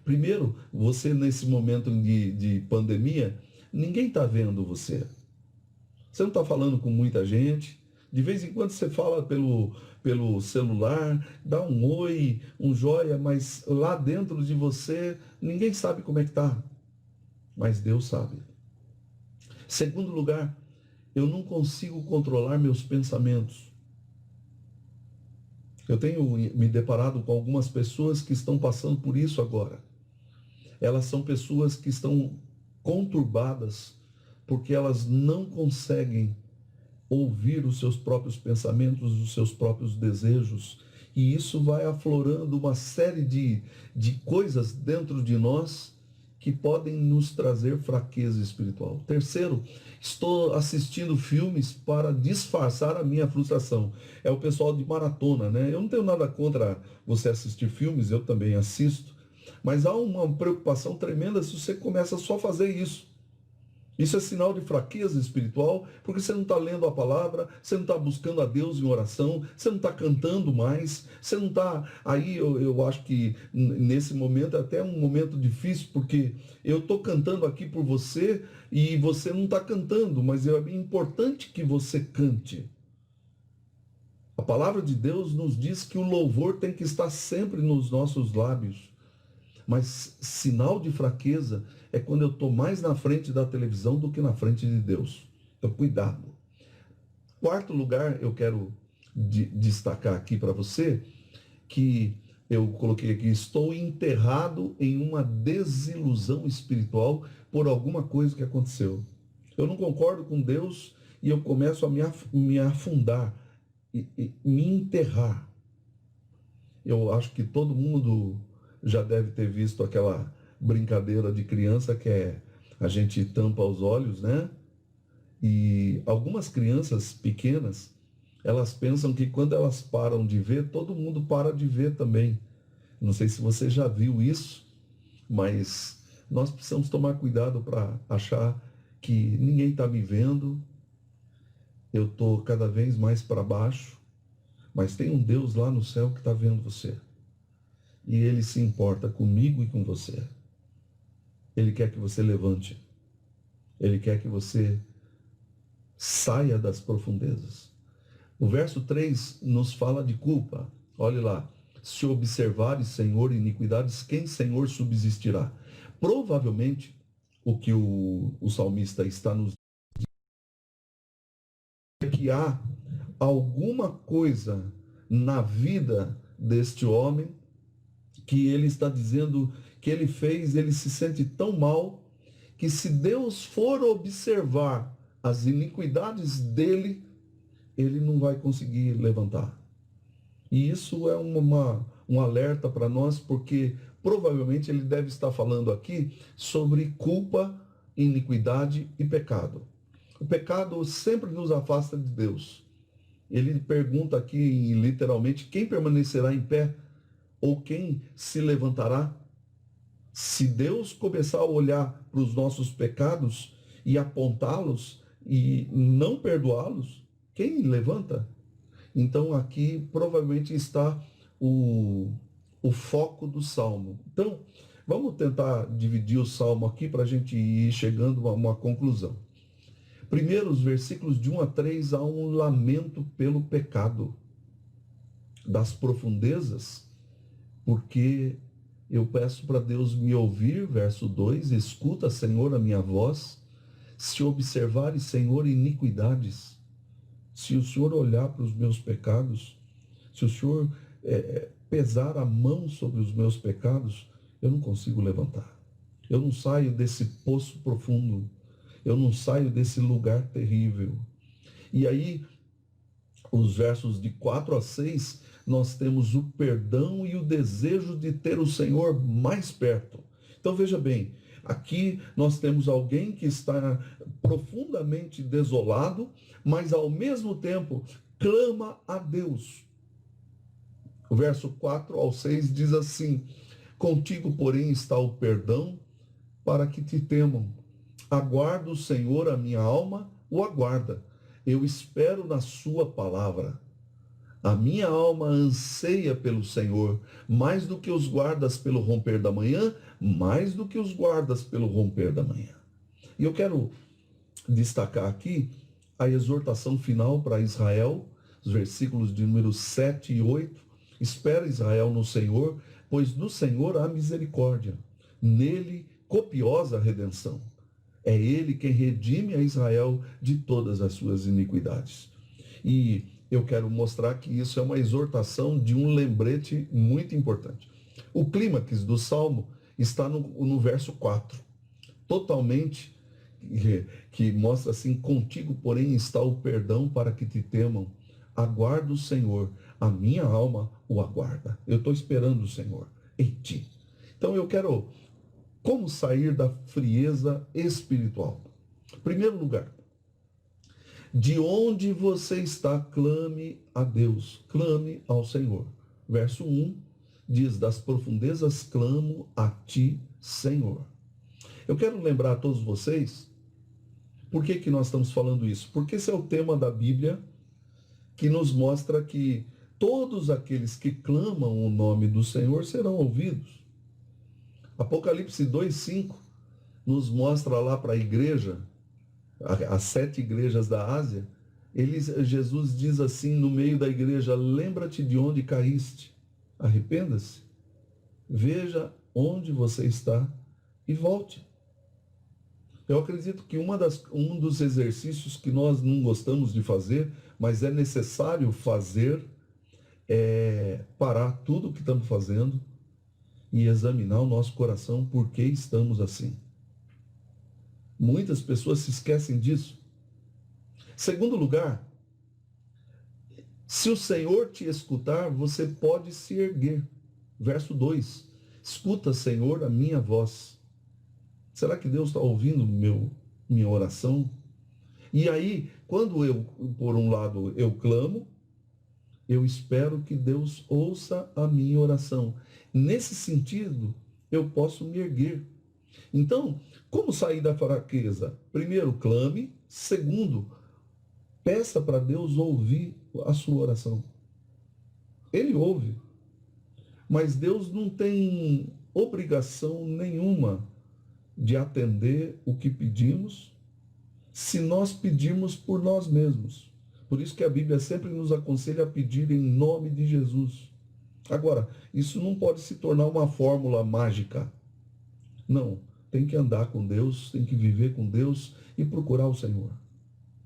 Primeiro, você nesse momento de pandemia, ninguém está vendo você. Você não está falando com muita gente. De vez em quando você fala pelo celular, dá um oi, um joia, mas lá dentro de você, ninguém sabe como é que está. Mas Deus sabe. Segundo lugar, eu não consigo controlar meus pensamentos. Eu tenho me deparado com algumas pessoas que estão passando por isso agora. Elas são pessoas que estão conturbadas porque elas não conseguem ouvir os seus próprios pensamentos, os seus próprios desejos. E isso vai aflorando uma série de coisas dentro de nós que podem nos trazer fraqueza espiritual. Terceiro, estou assistindo filmes para disfarçar a minha frustração. É o pessoal de maratona, né? Eu não tenho nada contra você assistir filmes, eu também assisto. Mas há uma preocupação tremenda se você começa só a fazer isso. Isso é sinal de fraqueza espiritual, porque você não está lendo a palavra, você não está buscando a Deus em oração, você não está cantando mais, você não está... Aí eu acho que nesse momento é até um momento difícil, porque eu estou cantando aqui por você e você não está cantando, mas é importante que você cante. A palavra de Deus nos diz que o louvor tem que estar sempre nos nossos lábios. Mas sinal de fraqueza é quando eu estou mais na frente da televisão do que na frente de Deus. Então, cuidado. Quarto lugar, eu quero destacar aqui para você, que eu coloquei aqui: estou enterrado em uma desilusão espiritual por alguma coisa que aconteceu. Eu não concordo com Deus e eu começo a me afundar, e me enterrar. Eu acho que todo mundo já deve ter visto aquela brincadeira de criança que é a gente tampa os olhos, né? E algumas crianças pequenas Elas pensam que quando elas param de ver, todo mundo para de ver também. Não sei se você já viu isso, mas nós precisamos tomar cuidado para achar que ninguém está me vendo, eu estou cada vez mais para baixo, mas tem um Deus lá no céu que está vendo você. E Ele se importa comigo e com você. Ele quer que você levante. Ele quer que você saia das profundezas. O verso 3 nos fala de culpa. Olhe lá. Se observares, Senhor, iniquidades, quem, Senhor, subsistirá? Provavelmente, o que o salmista está nos dizendo é que há alguma coisa na vida deste homem que ele está dizendo que ele fez, ele se sente tão mal, que se Deus for observar as iniquidades dele, ele não vai conseguir levantar. E isso é um alerta para nós, porque provavelmente ele deve estar falando aqui sobre culpa, iniquidade e pecado. O pecado sempre nos afasta de Deus. Ele pergunta aqui literalmente, quem permanecerá em pé? Ou quem se levantará? Se Deus começar a olhar para os nossos pecados e apontá-los e não perdoá-los, quem levanta? Então aqui provavelmente está o foco do Salmo. Então, vamos tentar dividir o Salmo aqui para a gente ir chegando a uma conclusão. Primeiro, os versículos de 1 a 3, há um lamento pelo pecado das profundezas, porque eu peço para Deus me ouvir, verso 2, escuta, Senhor, a minha voz, se observares, Senhor, iniquidades, se o Senhor olhar para os meus pecados, se o Senhor pesar a mão sobre os meus pecados, eu não consigo levantar. Eu não saio desse poço profundo. Eu não saio desse lugar terrível. E aí, os versos de 4 a 6, nós temos o perdão e o desejo de ter o Senhor mais perto. Então veja bem, aqui nós temos alguém que está profundamente desolado, mas ao mesmo tempo clama a Deus. O verso 4 ao 6 diz assim: contigo, porém, está o perdão, para que te temam. Aguardo o Senhor, a minha alma o aguarda. Eu espero na sua palavra. A minha alma anseia pelo Senhor, mais do que os guardas pelo romper da manhã, mais do que os guardas pelo romper da manhã. E eu quero destacar aqui a exortação final para Israel, os versículos de número 7 e 8. Espera, Israel, no Senhor, pois no Senhor há misericórdia, nele copiosa redenção. É ele quem redime a Israel de todas as suas iniquidades. E eu quero mostrar que isso é uma exortação de um lembrete muito importante. O clímax do Salmo está no verso 4, totalmente, que mostra assim: contigo, porém, está o perdão para que te temam. Aguardo o Senhor, a minha alma o aguarda. Eu estou esperando o Senhor em ti. Então eu quero, como sair da frieza espiritual? Em primeiro lugar, de onde você está, clame a Deus, clame ao Senhor. Verso 1 diz: das profundezas clamo a ti, Senhor. Eu quero lembrar a todos vocês, por que nós estamos falando isso? Porque esse é o tema da Bíblia, que nos mostra que todos aqueles que clamam o nome do Senhor serão ouvidos. Apocalipse 2:5 nos mostra lá para a igreja, as 7 igrejas da Ásia, Jesus diz assim no meio da igreja: lembra-te de onde caíste, arrependa-se, veja onde você está e volte. Eu acredito que um dos exercícios que nós não gostamos de fazer, mas é necessário fazer, é parar tudo o que estamos fazendo e examinar o nosso coração, por que estamos assim. Muitas pessoas se esquecem disso. Segundo lugar, se o Senhor te escutar, você pode se erguer. Verso 2: escuta, Senhor, a minha voz. Será que Deus está ouvindo minha oração? E aí, quando eu, por um lado, eu clamo, eu espero que Deus ouça a minha oração. Nesse sentido, eu posso me erguer. Então, como sair da fraqueza? Primeiro, clame. Segundo, peça para Deus ouvir a sua oração. Ele ouve. Mas Deus não tem obrigação nenhuma de atender o que pedimos, se nós pedirmos por nós mesmos. Por isso que a Bíblia sempre nos aconselha a pedir em nome de Jesus. Agora, isso não pode se tornar uma fórmula mágica. Não, tem que andar com Deus, tem que viver com Deus e procurar o Senhor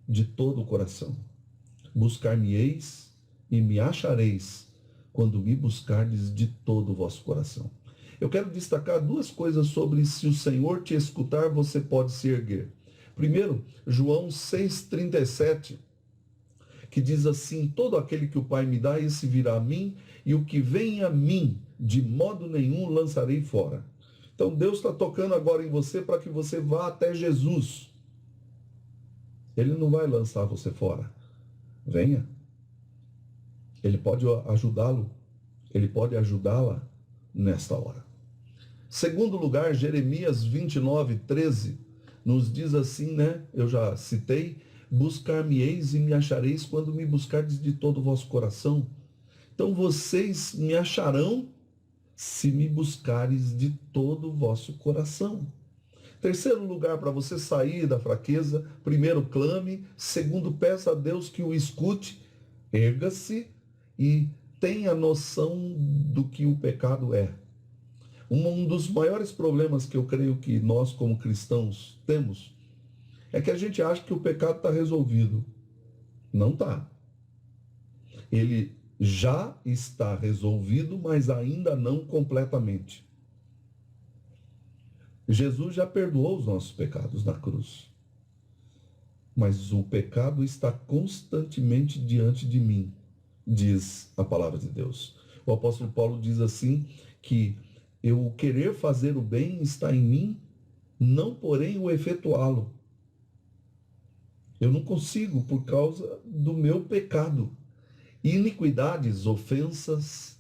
de todo o coração. Buscar-me-eis e me achareis quando me buscardes de todo o vosso coração. Eu quero destacar duas coisas sobre se o Senhor te escutar, você pode se erguer. Primeiro, João 6,37, que diz assim: todo aquele que o Pai me dá, esse virá a mim, e o que vem a mim, de modo nenhum lançarei fora. Então Deus está tocando agora em você para que você vá até Jesus. Ele não vai lançar você fora. Venha. Ele pode ajudá-lo. Ele pode ajudá-la nesta hora. Segundo lugar, Jeremias 29:13 nos diz assim, né? Eu já citei: buscar-me-eis e me achareis quando me buscardes de todo o vosso coração. Então vocês me acharão se me buscares de todo o vosso coração. Terceiro lugar, para você sair da fraqueza: primeiro, clame. Segundo, peça a Deus que o escute. Erga-se e tenha noção do que o pecado é. Um dos maiores problemas que eu creio que nós, como cristãos, temos é que a gente acha que o pecado está resolvido. Não está. Ele já está resolvido, mas ainda não completamente. Jesus já perdoou os nossos pecados na cruz. Mas o pecado está constantemente diante de mim, diz a palavra de Deus. O apóstolo Paulo diz assim, que eu querer fazer o bem está em mim, não porém o efetuá-lo. Eu não consigo por causa do meu pecado. Iniquidades, ofensas,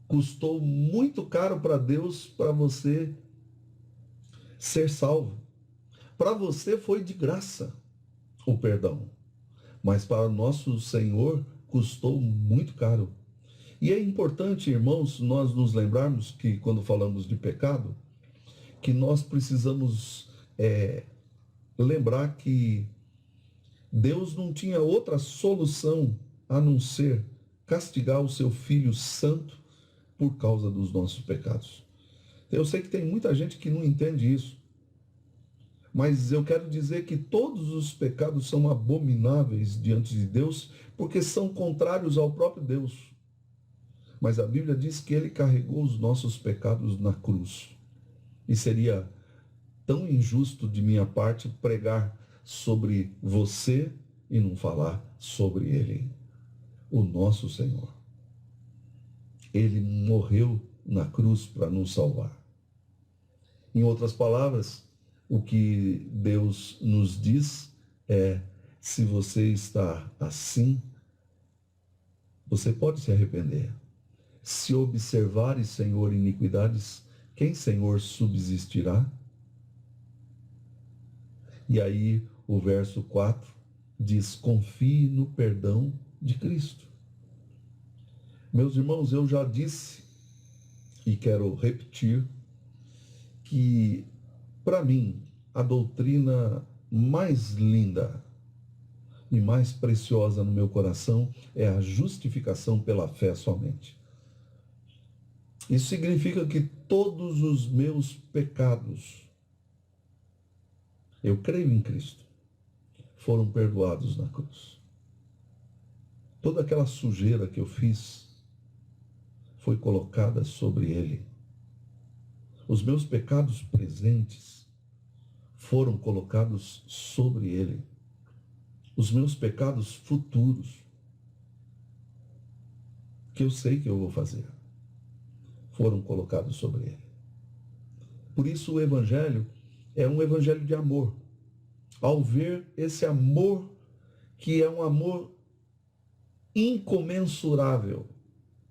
custou muito caro para Deus, para você ser salvo. Para você foi de graça o perdão, mas para o nosso Senhor custou muito caro. E é importante, irmãos, nós nos lembrarmos que quando falamos de pecado, que nós precisamos lembrar que Deus não tinha outra solução a não ser castigar o seu Filho Santo por causa dos nossos pecados. Eu sei que tem muita gente que não entende isso, mas eu quero dizer que todos os pecados são abomináveis diante de Deus, porque são contrários ao próprio Deus. Mas a Bíblia diz que ele carregou os nossos pecados na cruz. E seria tão injusto de minha parte pregar sobre você e não falar sobre ele, o nosso Senhor. Ele morreu na cruz para nos salvar. Em outras palavras, o que Deus nos diz é: se você está assim, você pode se arrepender. Se observares, Senhor, iniquidades, quem, Senhor, subsistirá? E aí o verso 4 diz: confie no perdão de Cristo. Meus irmãos, eu já disse e quero repetir que, para mim, a doutrina mais linda e mais preciosa no meu coração é a justificação pela fé somente. Isso significa que todos os meus pecados, eu creio em Cristo, foram perdoados na cruz. Toda aquela sujeira que eu fiz foi colocada sobre ele. Os meus pecados presentes foram colocados sobre ele. Os meus pecados futuros, que eu sei que eu vou fazer, foram colocados sobre ele. Por isso o Evangelho é um Evangelho de amor. ao ver esse amor, que é um amor incomensurável.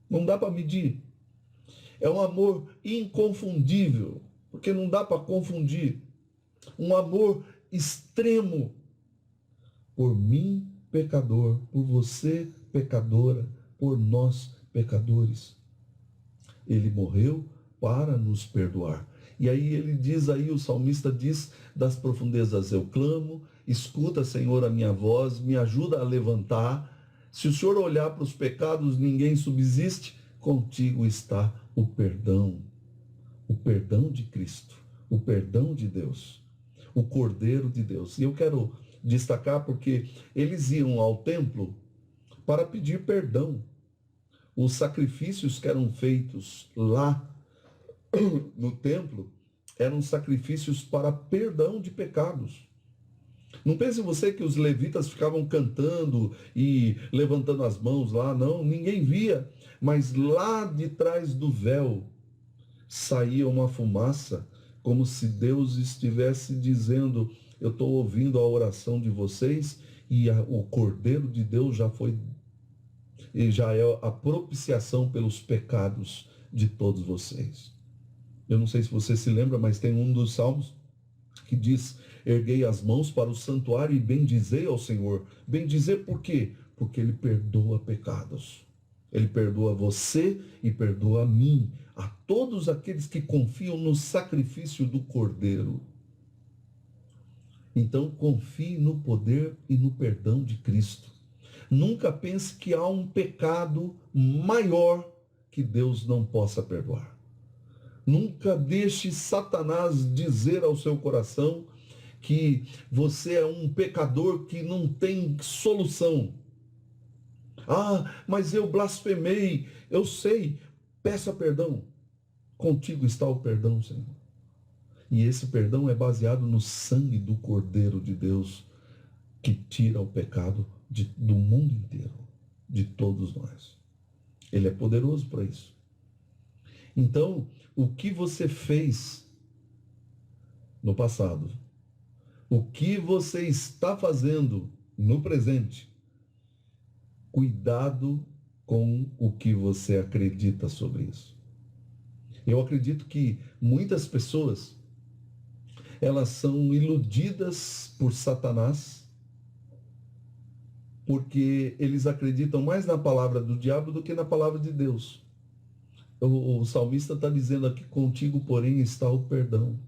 Não dá para medir. É um amor inconfundível, porque não dá para confundir. Um amor extremo por mim, pecador, por você, pecadora, por nós, pecadores. Ele morreu para nos perdoar. E aí ele diz aí, o salmista diz, das profundezas eu clamo, escuta, Senhor, a minha voz, me ajuda a levantar. Se o Senhor olhar para os pecados, ninguém subsiste, contigo está o perdão de Cristo, o perdão de Deus, o Cordeiro de Deus. E eu quero destacar porque eles iam ao templo para pedir perdão. Os sacrifícios que eram feitos lá no templo eram sacrifícios para perdão de pecados. Não pense você que os levitas ficavam cantando e levantando as mãos lá, não, ninguém via, mas lá de trás do véu saía uma fumaça, como se Deus estivesse dizendo, eu estou ouvindo a oração de vocês e o Cordeiro de Deus já é a propiciação pelos pecados de todos vocês. Eu não sei se você se lembra, mas tem um dos salmos que diz, erguei as mãos para o santuário e bendizei ao Senhor. Bendizer por quê? Porque Ele perdoa pecados. Ele perdoa você e perdoa a mim, a todos aqueles que confiam no sacrifício do Cordeiro. Então confie no poder e no perdão de Cristo. Nunca pense que há um pecado maior que Deus não possa perdoar. Nunca deixe Satanás dizer ao seu coração que você é um pecador que não tem solução. Ah, mas eu blasfemei, eu sei, peça perdão. Contigo está o perdão, Senhor. E esse perdão é baseado no sangue do Cordeiro de Deus, que tira o pecado do mundo inteiro, de todos nós. Ele é poderoso para isso. Então, o que você fez no passado, o que você está fazendo no presente, cuidado com o que você acredita sobre isso. Eu acredito que muitas pessoas, elas são iludidas por Satanás, porque eles acreditam mais na palavra do diabo do que na palavra de Deus. O salmista está dizendo aqui, contigo, porém, está o perdão.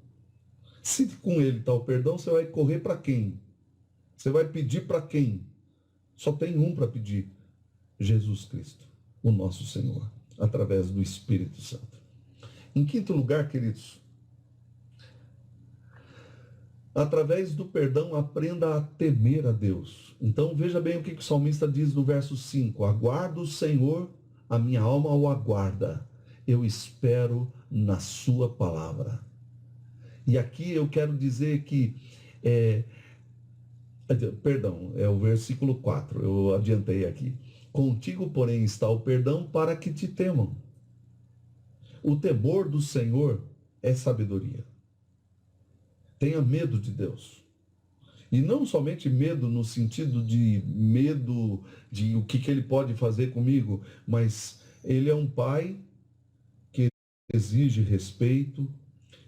Se com ele está o perdão, você vai correr para quem? Você vai pedir para quem? Só tem um para pedir, Jesus Cristo, o nosso Senhor, através do Espírito Santo. Em quinto lugar, queridos, através do perdão, aprenda a temer a Deus. Então, veja bem o que o salmista diz no verso 5. Aguardo o Senhor, a minha alma o aguarda. Eu espero na sua palavra. E aqui eu quero dizer que, é o versículo 4, eu adiantei aqui. Contigo, porém, está o perdão para que te temam. O temor do Senhor é sabedoria. Tenha medo de Deus. E não somente medo no sentido de medo de o que Ele pode fazer comigo, mas Ele é um Pai que exige respeito,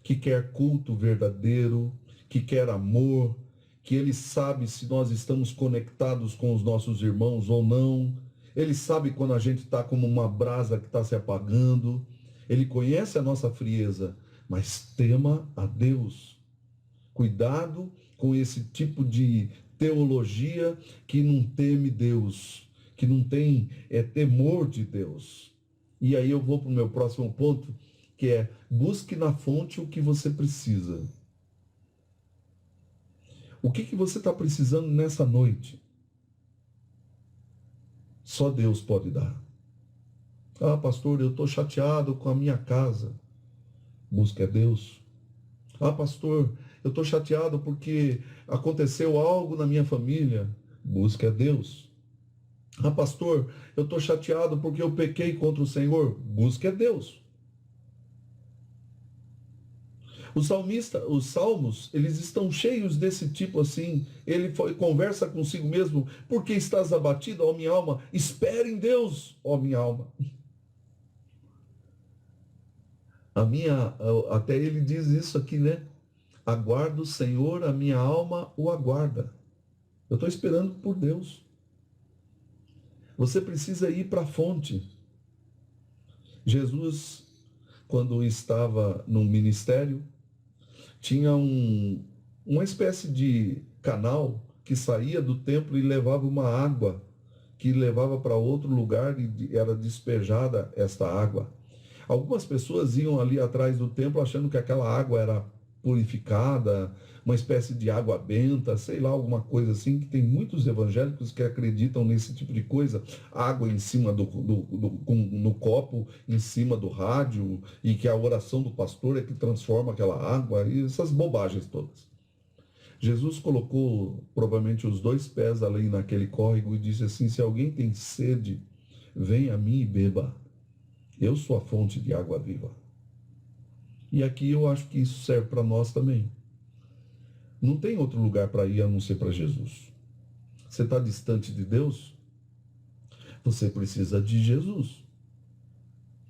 que quer culto verdadeiro, que quer amor, que Ele sabe se nós estamos conectados com os nossos irmãos ou não. Ele sabe quando a gente está como uma brasa que está se apagando. Ele conhece a nossa frieza, mas tema a Deus. Cuidado com esse tipo de teologia que não teme Deus, que não tem temor de Deus. E aí eu vou para o meu próximo ponto, que é busque na fonte o que você precisa. O que você está precisando nessa noite? Só Deus pode dar. Ah, pastor, eu estou chateado com a minha casa. Busque a Deus. Ah, pastor, eu estou chateado porque aconteceu algo na minha família. Busque a Deus. Ah, pastor, eu estou chateado porque eu pequei contra o Senhor. Busque a Deus. Os salmos, eles estão cheios desse tipo assim. Ele conversa consigo mesmo. Por que estás abatido, ó minha alma? Espere em Deus, ó minha alma. Até ele diz isso aqui, né? Aguardo o Senhor, a minha alma o aguarda. Eu estou esperando por Deus. Você precisa ir para a fonte. Jesus, quando estava no ministério, tinha uma espécie de canal que saía do templo e levava uma água, que levava para outro lugar e era despejada esta água. Algumas pessoas iam ali atrás do templo achando que aquela água era purificada, uma espécie de água benta, sei lá, alguma coisa assim, que tem muitos evangélicos que acreditam nesse tipo de coisa, água em cima no copo, em cima do rádio, e que a oração do pastor é que transforma aquela água, e essas bobagens todas. Jesus colocou provavelmente os 2 pés ali naquele córrego e disse assim: se alguém tem sede, venha a mim e beba. Eu sou a fonte de água viva. E aqui eu acho que isso serve para nós também. Não tem outro lugar para ir a não ser para Jesus. Você está distante de Deus? Você precisa de Jesus.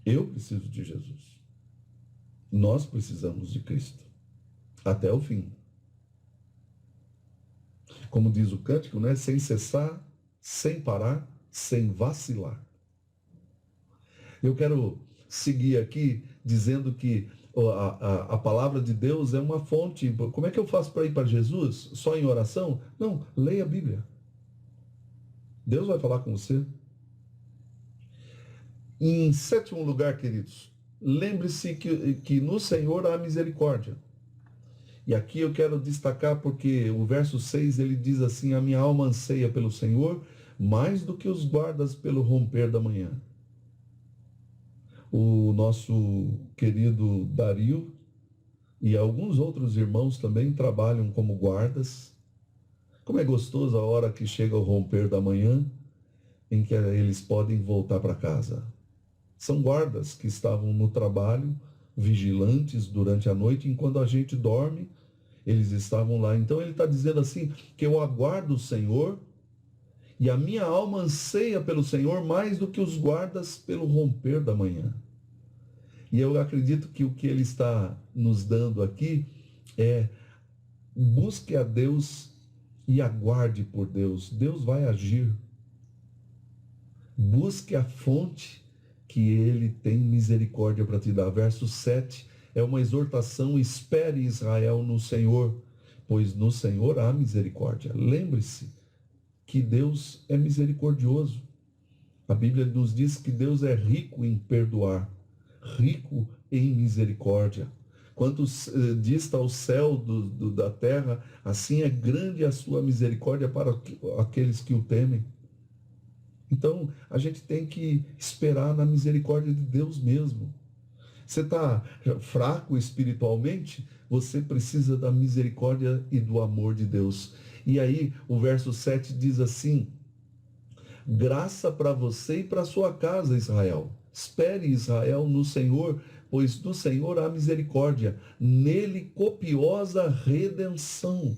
Eu preciso de Jesus. Nós precisamos de Cristo. Até o fim. Como diz o cântico, né? Sem cessar, sem parar, sem vacilar. Eu quero seguir aqui dizendo que a palavra de Deus é uma fonte. Como é que eu faço para ir para Jesus? Só em oração? Não, leia a Bíblia. Deus vai falar com você. Em 7º lugar, queridos, lembre-se que no Senhor há misericórdia. E aqui eu quero destacar porque o verso 6 ele diz assim: a minha alma anseia pelo Senhor mais do que os guardas pelo romper da manhã. O nosso querido Dario e alguns outros irmãos também trabalham como guardas. Como é gostoso a hora que chega o romper da manhã, em que eles podem voltar para casa. São guardas que estavam no trabalho, vigilantes durante a noite, enquanto a gente dorme, eles estavam lá. Então ele está dizendo assim, que eu aguardo o Senhor, e a minha alma anseia pelo Senhor mais do que os guardas pelo romper da manhã. E eu acredito que o que ele está nos dando aqui é: busque a Deus e aguarde por Deus. Deus vai agir. Busque a fonte que ele tem misericórdia para te dar. Verso 7 é uma exortação: espere, Israel, no Senhor, pois no Senhor há misericórdia. Lembre-se que Deus é misericordioso. A Bíblia nos diz que Deus é rico em perdoar, rico em misericórdia. Quanto dista o céu da terra, assim é grande a sua misericórdia para aqueles que o temem. Então, a gente tem que esperar na misericórdia de Deus mesmo. Você está fraco espiritualmente? Você precisa da misericórdia e do amor de Deus. E aí, o verso 7 diz assim: graça para você e para sua casa, Israel. Espere, Israel, no Senhor, pois do Senhor há misericórdia, nele copiosa redenção.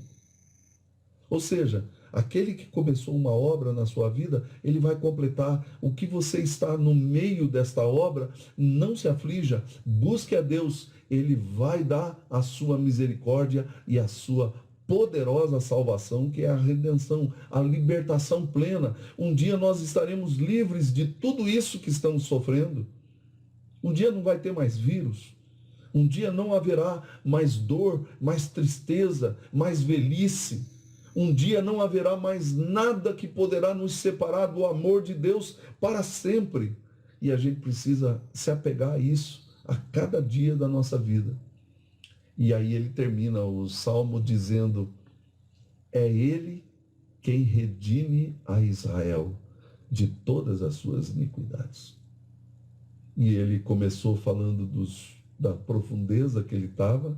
Ou seja, aquele que começou uma obra na sua vida, ele vai completar. O que você está no meio desta obra, não se aflija, busque a Deus, ele vai dar a sua misericórdia e a sua poderosa salvação, que é a redenção, a libertação plena. Um dia nós estaremos livres de tudo isso que estamos sofrendo. Um dia não vai ter mais vírus. Um dia não haverá mais dor, mais tristeza, mais velhice. Um dia não haverá mais nada que poderá nos separar do amor de Deus para sempre. E a gente precisa se apegar a isso a cada dia da nossa vida. E aí ele termina o salmo dizendo: é ele quem redime a Israel de todas as suas iniquidades. E ele começou falando da profundeza que ele estava,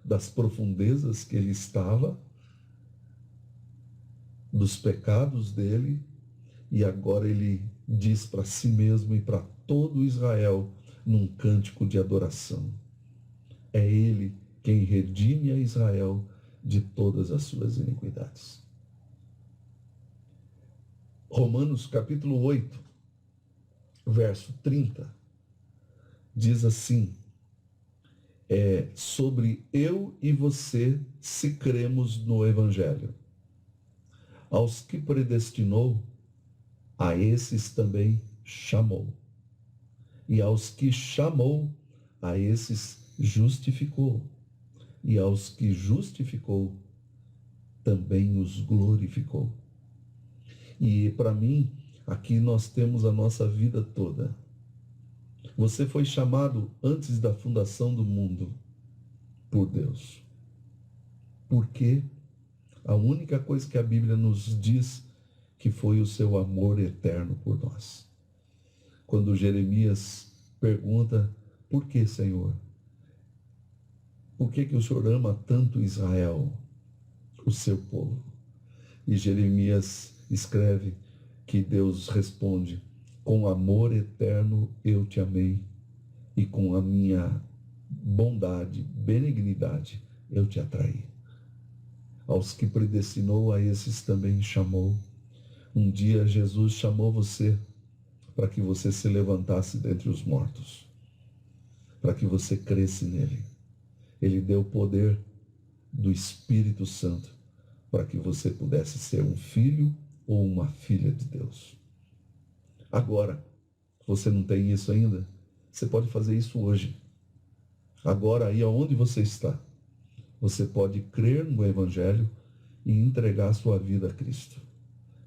das profundezas que ele estava, dos pecados dele, e agora ele diz para si mesmo e para todo Israel, num cântico de adoração: é ele quem redime a Israel de todas as suas iniquidades. Romanos capítulo 8, verso 30, diz assim, sobre eu e você se cremos no Evangelho. Aos que predestinou, a esses também chamou. E aos que chamou, a esses justificou. E aos que justificou, também os glorificou. E para mim, aqui nós temos a nossa vida toda. Você foi chamado antes da fundação do mundo por Deus. Por quê? A única coisa que a Bíblia nos diz que foi o seu amor eterno por nós. Quando Jeremias pergunta, por que, Senhor? Por que o Senhor ama tanto Israel, o seu povo? E Jeremias escreve que Deus responde, com amor eterno eu te amei, e com a minha bondade, benignidade, eu te atraí. Aos que predestinou, a esses também chamou. Um dia Jesus chamou você para que você se levantasse dentre os mortos, para que você cresce nele. Ele deu o poder do Espírito Santo para que você pudesse ser um filho ou uma filha de Deus. Agora, você não tem isso ainda? Você pode fazer isso hoje. Agora, aí aonde você está, você pode crer no Evangelho e entregar sua vida a Cristo.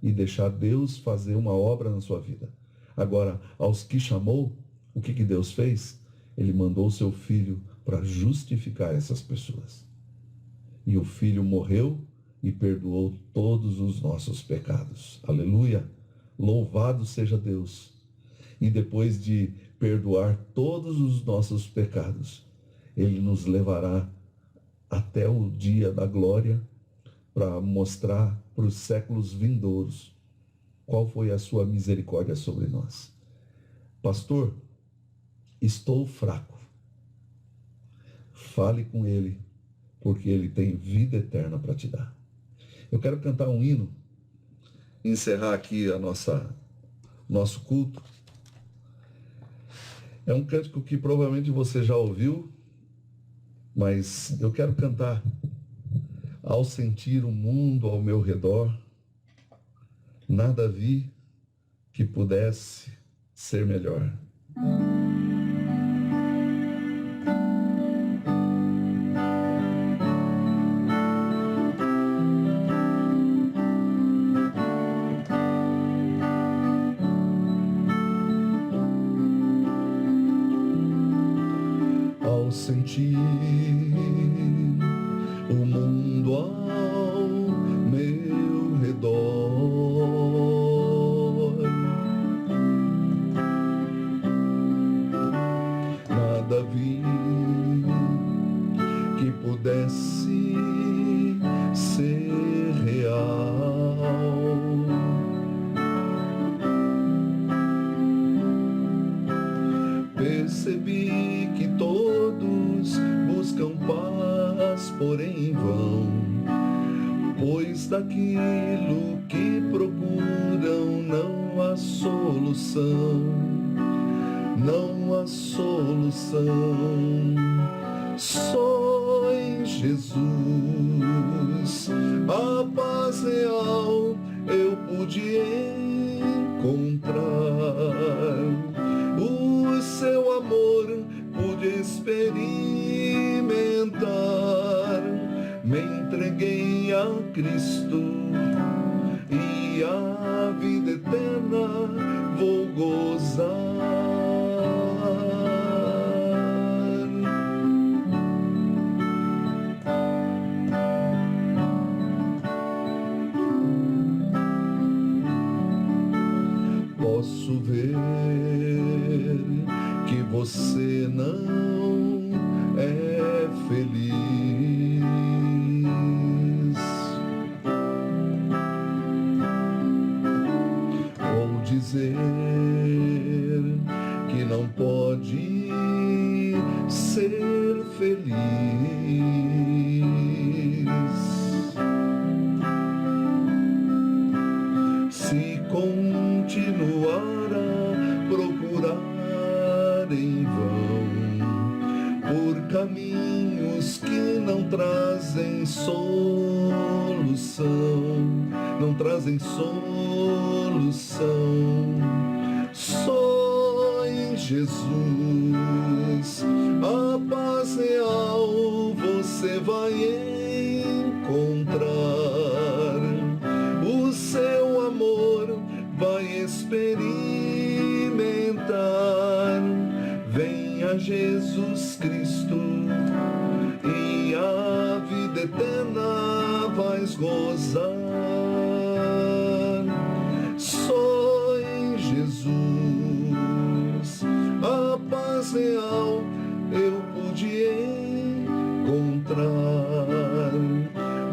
E deixar Deus fazer uma obra na sua vida. Agora, aos que chamou, o que Deus fez? Ele mandou o seu Filho para justificar essas pessoas. E o Filho morreu e perdoou todos os nossos pecados. Aleluia! Louvado seja Deus! E depois de perdoar todos os nossos pecados, Ele nos levará até o dia da glória para mostrar para os séculos vindouros qual foi a sua misericórdia sobre nós. Pastor, estou fraco. Fale com Ele, porque Ele tem vida eterna para te dar. Eu quero cantar um hino, encerrar aqui nosso culto. É um cântico que provavelmente você já ouviu, mas eu quero cantar. Ao sentir o mundo ao meu redor, nada vi que pudesse ser melhor. Ao sentir o mundo ao meu redor, nada vi que pudesse ser real. Percebi que todos buscam paz, porém em vão, pois daquilo que procuram não há solução, não há solução. Só em Jesus a paz real eu pude encontrar. O seu amor pude experimentar. Me entreguei a Cristo e a vida eterna vou gozar. Posso ver que você não é feliz. Ou dizer que não pode ser feliz. Se continuar a procurar em vão por caminhos que não trazem solução, não trazem solução, só em Jesus a paz real você vai encontrar. O seu amor vai experimentar. Venha Jesus Cristo e a vida eterna vais gozar. Só em Jesus a paz real eu pude encontrar.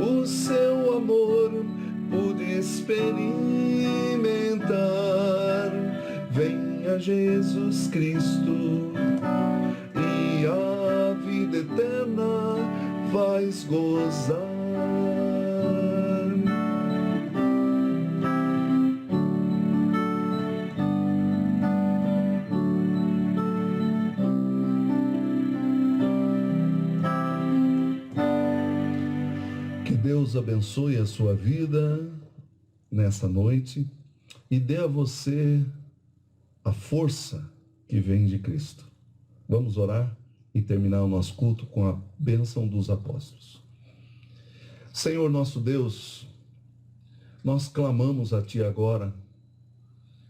O seu amor pude experimentar. Venha Jesus Cristo e a vida eterna vais gozar. Que Deus abençoe a sua vida nessa noite e dê a você a força que vem de Cristo. Vamos orar e terminar o nosso culto com a bênção dos apóstolos. Senhor nosso Deus, nós clamamos a Ti agora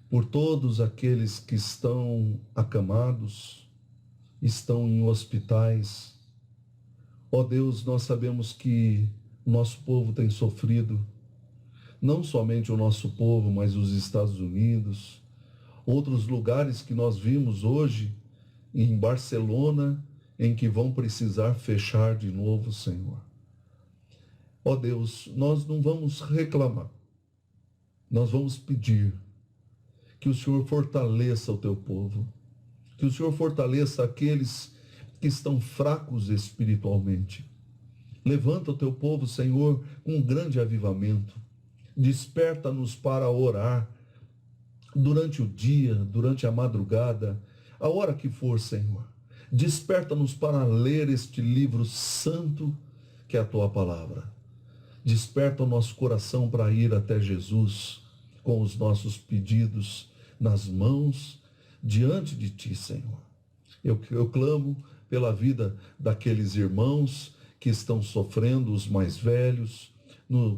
por todos aqueles que estão acamados, estão em hospitais. Ó Deus, nós sabemos que o nosso povo tem sofrido, não somente o nosso povo, mas os Estados Unidos, outros lugares que nós vimos hoje, em Barcelona, em que vão precisar fechar de novo, Senhor. Ó Deus, nós não vamos reclamar, nós vamos pedir que o Senhor fortaleça o Teu povo, que o Senhor fortaleça aqueles que estão fracos espiritualmente. Levanta o Teu povo, Senhor, com um grande avivamento. Desperta-nos para orar durante o dia, durante a madrugada, a hora que for, Senhor. Desperta-nos para ler este livro santo que é a Tua palavra. Desperta o nosso coração para ir até Jesus com os nossos pedidos nas mãos, diante de Ti, Senhor. Eu clamo pela vida daqueles irmãos que estão sofrendo, os mais velhos,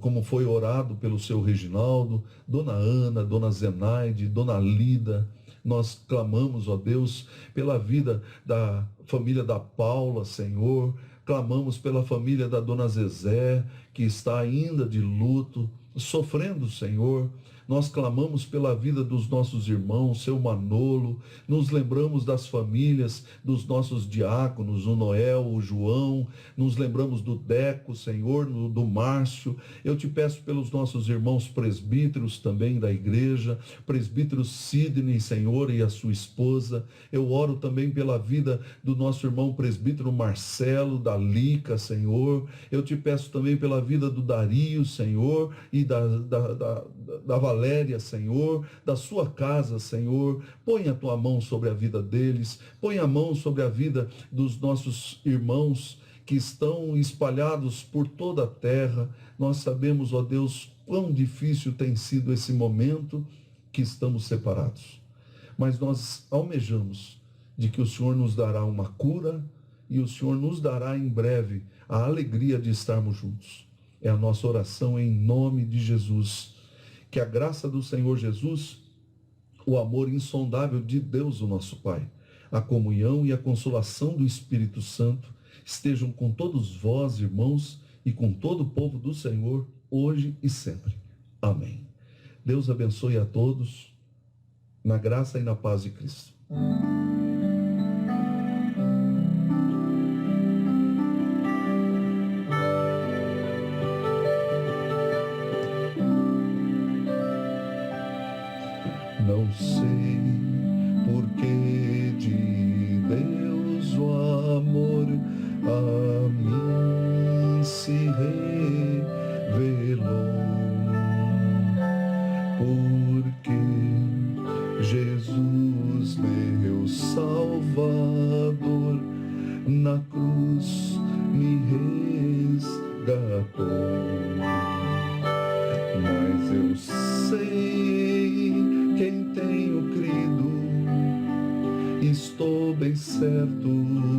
como foi orado pelo seu Reginaldo, Dona Ana, Dona Zenaide, Dona Lida. Nós clamamos, ó Deus, pela vida da família da Paula, Senhor. Clamamos pela família da Dona Zezé, que está ainda de luto, sofrendo, Senhor. Nós clamamos pela vida dos nossos irmãos, seu Manolo. Nos lembramos das famílias dos nossos diáconos, o Noel, o João. Nos lembramos do Deco, Senhor, do Márcio. Eu te peço pelos nossos irmãos presbíteros também da igreja, presbítero Sidney, Senhor, e a sua esposa. Eu oro também pela vida do nosso irmão presbítero Marcelo, da Lica, Senhor. Eu te peço também pela vida do Dario, Senhor, e da Valéria, Senhor, da sua casa, Senhor. Põe a Tua mão sobre a vida deles, põe a mão sobre a vida dos nossos irmãos que estão espalhados por toda a terra. Nós sabemos, ó Deus, quão difícil tem sido esse momento que estamos separados. Mas nós almejamos de que o Senhor nos dará uma cura e o Senhor nos dará em breve a alegria de estarmos juntos. É a nossa oração em nome de Jesus. Que a graça do Senhor Jesus, o amor insondável de Deus, o nosso Pai, a comunhão e a consolação do Espírito Santo estejam com todos vós, irmãos, e com todo o povo do Senhor, hoje e sempre. Amém. Deus abençoe a todos, na graça e na paz de Cristo. Não sei por que de Deus o amor porque Jesus, meu Salvador, na cruz me resgatou. Mas eu sei quem tenho crido, estou bem certo